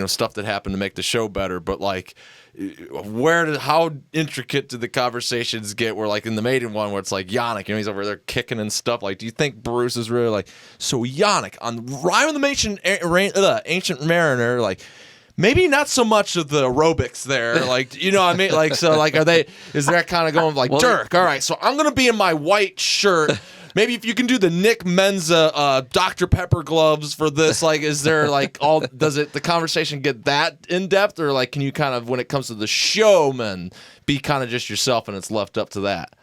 stuff that happened to make the show better, but like how intricate did the conversations get where like in the Maiden one where it's like Yannick, he's over there kicking and stuff, like do you think Bruce is really like, so Yannick on Rime of the Ancient Mariner, like maybe not so much of the aerobics there, like I mean, like so like is that kind of going like Dirk, all right, so I'm gonna be in my white shirt. Maybe if you can do the Nick Menza Dr. Pepper gloves for this, like, is there like the conversation get that in depth, or like can you kind of when it comes to the showman be kind of just yourself and it's left up to that?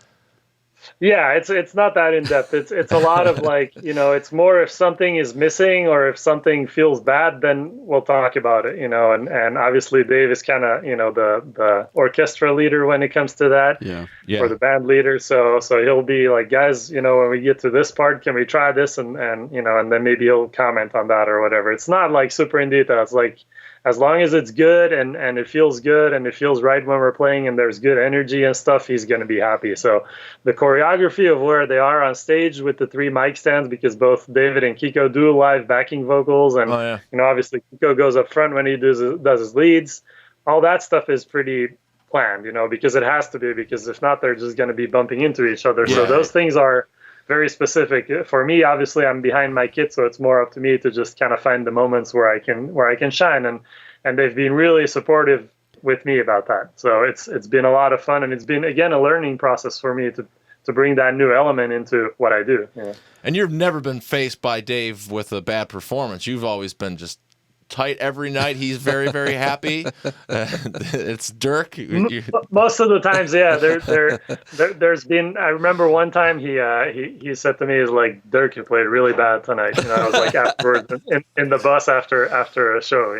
Yeah, it's not that in depth. It's a lot of like, it's more if something is missing or if something feels bad, then we'll talk about it, and obviously Dave is kind of, the orchestra leader when it comes to that, or the band leader. So he'll be like, guys, when we get to this part, can we try this? And then maybe he'll comment on that or whatever. It's not like super in detail. It's like, as long as it's good and it feels good and it feels right when we're playing and there's good energy and stuff, he's going to be happy. So the choreography of where they are on stage with the 3 mic stands, because both David and Kiko do live backing vocals, and obviously Kiko goes up front when he does his leads. All that stuff is pretty planned, because it has to be, because if not, they're just going to be bumping into each other. Yeah. So those things are very specific. For me, obviously, I'm behind my kit, so it's more up to me to just kind of find the moments where I can shine, and they've been really supportive with me about that. So it's been a lot of fun, and it's been again a learning process for me to bring that new element into what I do. Yeah. And you've never been faced by Dave with a bad performance. You've always been just tight every night. He's very, very happy. It's Dirk. Most of the times, yeah. There's been. I remember one time he said to me, "Is like Dirk, you played really bad tonight." I was like afterwards in the bus after a show,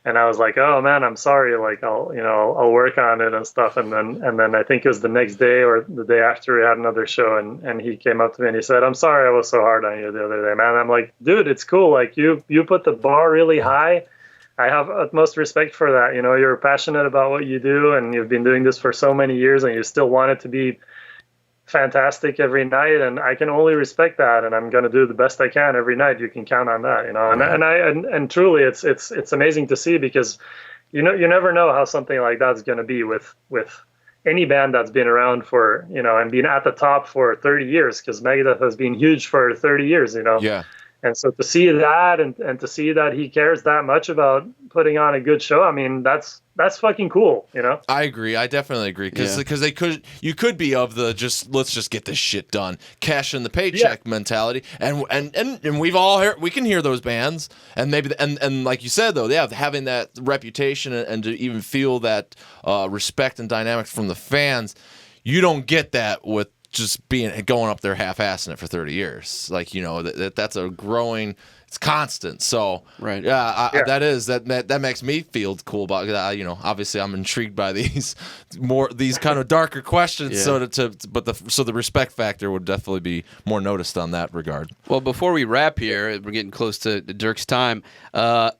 and I was like, "Oh man, I'm sorry. Like I'll work on it and stuff." And then I think it was the next day or the day after we had another show, and he came up to me and he said, "I'm sorry I was so hard on you the other day, man." I'm like, "Dude, it's cool. Like you put the bar really high. I have utmost respect for that. You know, you're passionate about what you do, and you've been doing this for so many years, and you still want it to be fantastic every night, and I can only respect that, and I'm going to do the best I can every night. You can count on that, you know. And truly, it's amazing to see, because you never know how something like that's going to be with any band that's been around for, you know, and been at the top for 30 years, because Megadeth has been huge for 30 years, you know. Yeah. And so to see that, and to see that he cares that much about putting on a good show, I mean, that's fucking cool, you know? I agree. I definitely agree. Because you could be of the let's just get this shit done, cash in the paycheck mentality. And we've all heard, we can hear those bands, and maybe, and like you said, though, yeah, having that reputation and to even feel that respect and dynamics from the fans, you don't get that with just going up there half-assing it for 30 years. Like, you know, that's a growing, it's constant. So right. That makes me feel cool about that. You know, obviously I'm intrigued by these kind of darker questions. Yeah. So the respect factor would definitely be more noticed on that regard. Well, before we wrap here, we're getting close to Dirk's time. I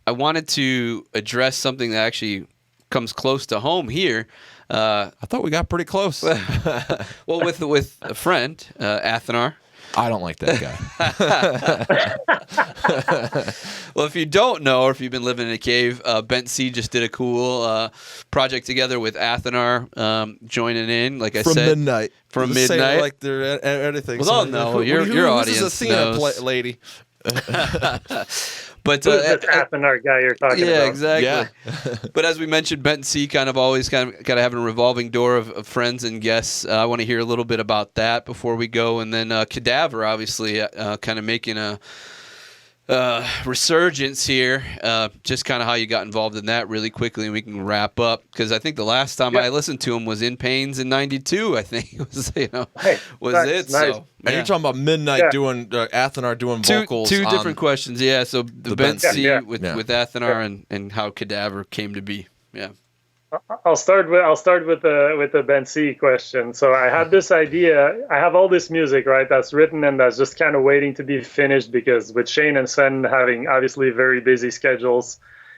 wanted to address something that actually comes close to home here. I thought we got pretty close. Well, with a friend, Athanar. I don't like that guy. Well, if you don't know, or if you've been living in a cave, Bent C just did a cool project together with Athanar, joining in. Like I said, from midnight, like they're anything. Well, no, your audience is Athena lady. But that's Athanar guy you're talking about. Yeah, exactly. Yeah. But as we mentioned, Bent C kind of always kind of having a revolving door of friends and guests. I want to hear a little bit about that before we go, and then Cadaver, obviously, kind of making a resurgence here. Just kind of how you got involved in that really quickly, and we can wrap up, because I think the last time I listened to him was In Pains in '92. I think it was, it. Nice. So. And you're talking about Midnight doing Athanar doing vocals. Two different questions, yeah. So the Bent C with Athanar and how Cadaver came to be. Yeah. I'll start with the Bent C question. So I had this idea. I have all this music, right, that's written and that's just kind of waiting to be finished, because with Shane and Sven having obviously very busy schedules,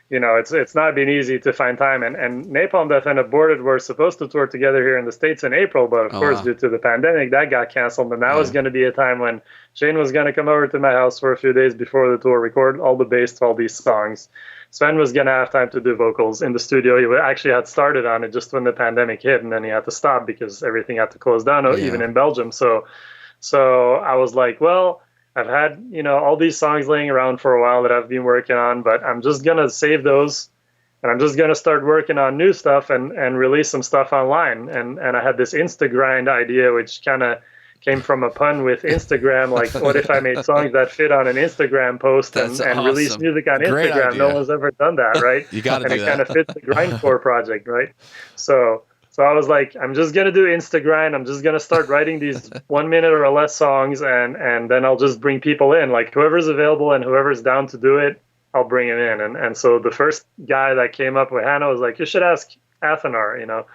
you know, it's not been easy to find time. And Napalm Death and Aborted were supposed to tour together here in the States in April, but of course, due to the pandemic, that got canceled. And that was going to be a time when Shane was going to come over to my house for a few days before the tour, record all the bass to all these songs. Sven was going to have time to do vocals in the studio. He actually had started on it just when the pandemic hit, and then he had to stop because everything had to close down, even in Belgium. So I was like, well, I've had, you know, all these songs laying around for a while that I've been working on, but I'm just going to save those, and I'm just going to start working on new stuff and release some stuff online. And I had this InstGRIND idea, which kind of came from a pun with Instagram. Like, what if I made songs that fit on an Instagram post and release music on Instagram? No one's ever done that, right? You got to do that. And it kind of fits the grindcore project, right? So I was like, I'm just going to do InstGRIND. I'm just going to start writing these 1 minute or less songs, and then I'll just bring people in. Like, whoever's available and whoever's down to do it, I'll bring him in. And so the first guy that came up with Hannah was like, you should ask Athanar, you know.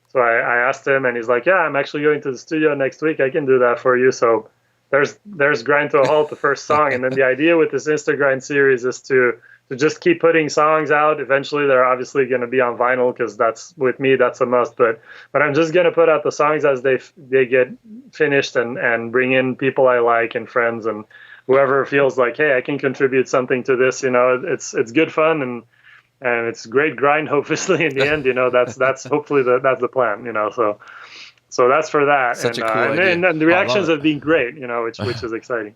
So I asked him, and he's like, yeah, I'm actually going to the studio next week. I can do that for you. So there's Grind to a Halt, the first song. And then the idea with this InstGRIND series is to just keep putting songs out. Eventually, they're obviously going to be on vinyl, because that's a must. But I'm just going to put out the songs as they get finished, and bring in people I like and friends and whoever feels like, hey, I can contribute something to this. You know, it's good fun, and it's great grind. Obviously, in the end, you know, that's hopefully that's the plan. You know, so that's for that. Such a cool idea. And the reactions have been great. You know, which is exciting.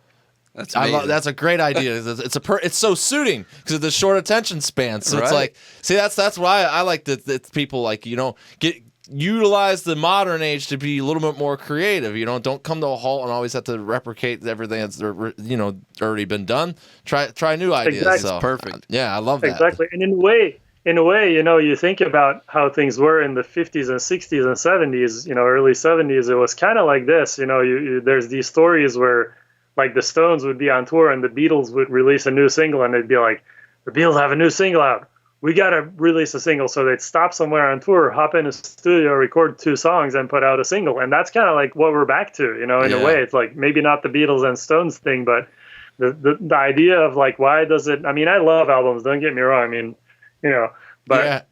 That's amazing. That's a great idea. It's so suiting because of the short attention span. So it's like, see, that's why I like that people, like, you know, utilize the modern age to be a little bit more creative. You know, don't come to a halt and always have to replicate everything that's, you know, already been done. Try new ideas. Exactly. So, perfect. Yeah, I love that. Exactly. And in a way, you know, you think about how things were in the 50s and 60s and 70s, you know, early 70s, it was kind of like this. You know, there's these stories where, like, the Stones would be on tour and the Beatles would release a new single, and they'd be like, the Beatles have a new single out. We got to release a single. So they'd stop somewhere on tour, hop in a studio, record 2 songs, and put out a single. And that's kind of like what we're back to, you know, in a way. It's like maybe not the Beatles and Stones thing, but the idea of like, why does it, I mean, I love albums, don't get me wrong. I mean, you know, but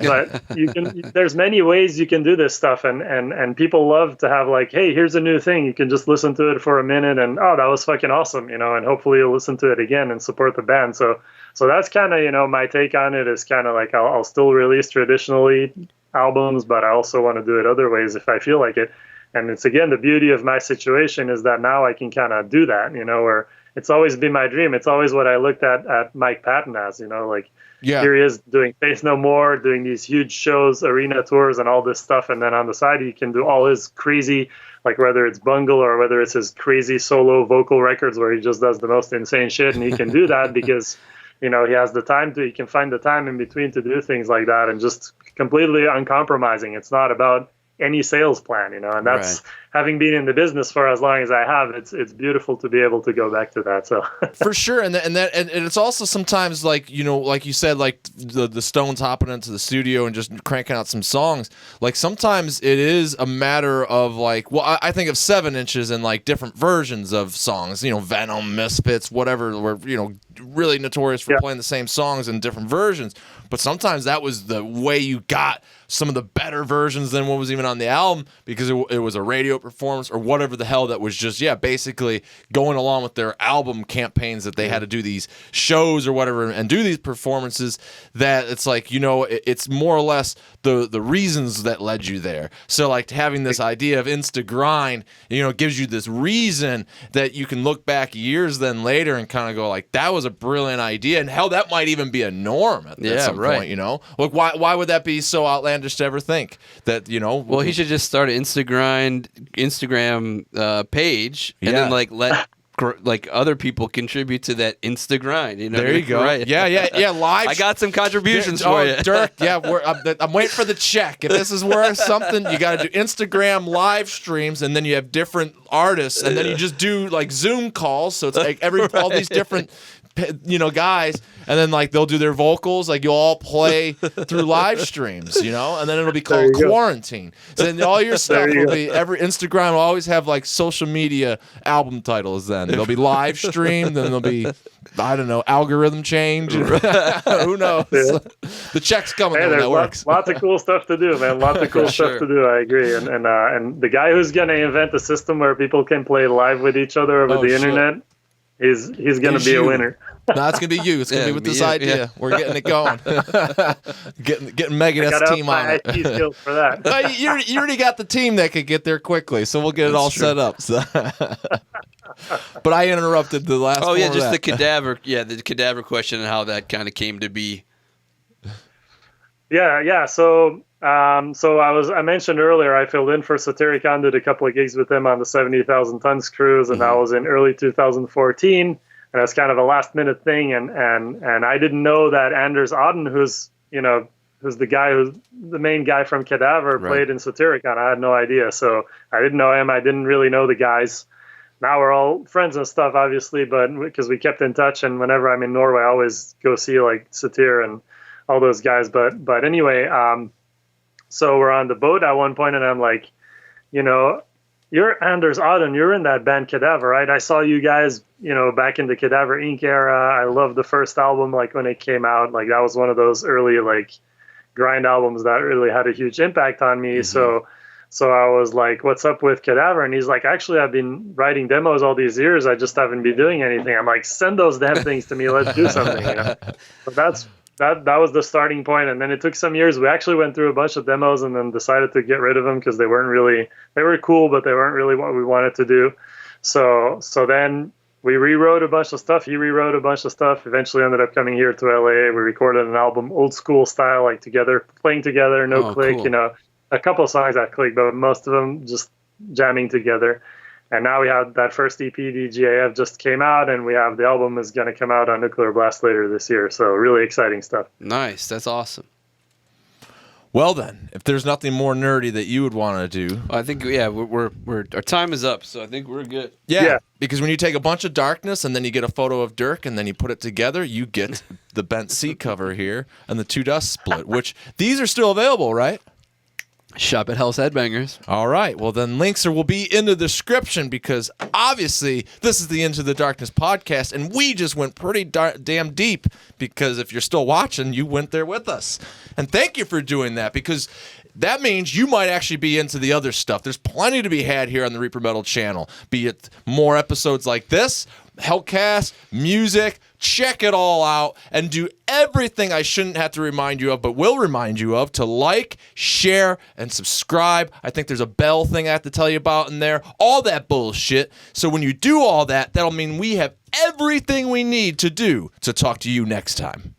you can, there's many ways you can do this stuff, and people love to have like, hey, here's a new thing. You can just listen to it for a minute and, oh, that was fucking awesome, you know, and hopefully you'll listen to it again and support the band. So that's kind of, you know, my take on it is kind of like, I'll still release traditionally albums, but I also want to do it other ways if I feel like it. And it's, again, the beauty of my situation is that now I can kind of do that, you know, where it's always been my dream. It's always what I looked at Mike Patton as, you know, like, here he is doing Faith No More, doing these huge shows, arena tours, and all this stuff. And then on the side, he can do all his crazy, like whether it's Bungle or whether it's his crazy solo vocal records where he just does the most insane shit. And he can do that because, you know, he has the time he can find the time in between to do things like that, and just completely uncompromising. It's not about any sales plan, you know, and that's having been in the business for as long as I have, it's beautiful to be able to go back to that. So for sure. And it's also sometimes like, you know, like you said, like the Stones hopping into the studio and just cranking out some songs. Like sometimes it is a matter of like, well, I think of 7 Inches and like different versions of songs, you know, Venom, Misfits, whatever, were, you know, really notorious for playing the same songs in different versions. But sometimes that was the way you got some of the better versions than what was even on the album, because it was a radio performance or whatever the hell that was just, basically going along with their album campaigns that they had to do these shows or whatever and do these performances, that it's like, you know, it's more or less the reasons that led you there. So like having this idea of InstGRIND, you know, gives you this reason that you can look back years then later and kind of go like, that was a brilliant idea. And hell, that might even be a norm at some point, you know? Like why would that be so outlandish to ever think that, you know? Well, he should just start an Instagram page and then like let like other people contribute to that InstGRIND. You know, there you go. Right. Yeah. Live. I got some contributions for you, Dirk. Yeah, I'm waiting for the check. If this is worth something, you got to do Instagram live streams, and then you have different artists, and then you just do like Zoom calls. So it's like all these different, you know, guys, and then like they'll do their vocals, like you'll all play through live streams, you know, and then it'll be called Quarantine. So then all your stuff will be, every Instagram will always have like social media album titles. Then they'll be live streamed, then there'll be, I don't know, algorithm change. Who knows? Yeah. The check's coming. Hey, there's lots of cool stuff to do, man. Lots of cool stuff to do. I agree. And the guy who's gonna invent a system where people can play live with each other over the internet, he's gonna be a winner. No, it's gonna be you. It's gonna be with this idea. Yeah. We're getting it going. getting Megadeth's team on it. IT skills for that. You already got the team that could get there quickly, so we'll get it all set up. So. But I interrupted the last. Oh yeah, just the cadaver. Yeah, the cadaver question and how that kind of came to be. Yeah. So I mentioned earlier I filled in for Satyricon, did a couple of gigs with them on the 70,000 Tons cruise, and that was in early 2014. And that's kind of a last minute thing, and I didn't know that Anders Odden, who's the main guy from Cadaver, played in Satyricon. I had no idea, so I didn't know him. I didn't really know the guys. Now we're all friends and stuff, obviously, but because we kept in touch, and whenever I'm in Norway, I always go see like Satyr and all those guys. But anyway, so we're on the boat at one point, and I'm like, you know, you're Anders Odden. You're in that band Cadaver, right? I saw you guys, you know, back in the Cadaver Inc. era. I loved the first album, like when it came out. Like that was one of those early like grind albums that really had a huge impact on me. So I was like, "What's up with Cadaver?" And he's like, "Actually, I've been writing demos all these years. I just haven't been doing anything." I'm like, "Send those damn things to me. Let's do something." You know. So that was the starting point, and then it took some years. We actually went through a bunch of demos and then decided to get rid of them because they were cool, but they weren't really what we wanted to do. So then we rewrote a bunch of stuff. He rewrote a bunch of stuff. Eventually ended up coming here to LA. We recorded an album, old school style, like together, playing together, no click, cool. You know, a couple of songs that click, but most of them just jamming together. And now we have that first EP, DGAF, just came out, and we have the album is going to come out on Nuclear Blast later this year. So really exciting stuff. Nice. That's awesome. Well then, if there's nothing more nerdy that you would want to do, I think we're our time is up, so I think we're good. Yeah, because when you take a bunch of darkness and then you get a photo of Dirk and then you put it together, you get the bent seat cover here and the Two Dust split. Which these are still available, right? Shop at Hell's Headbangers. All right. Well, then links will be in the description because obviously this is the Into the Darkness podcast, and we just went pretty damn deep because if you're still watching, you went there with us. And thank you for doing that because that means you might actually be into the other stuff. There's plenty to be had here on the Reaper Metal channel, be it more episodes like this, Hellcast, music. Check it all out and do everything I shouldn't have to remind you of, but will remind you of, to like, share, and subscribe. I think there's a bell thing I have to tell you about in there. All that bullshit. So when you do all that, that'll mean we have everything we need to do to talk to you next time.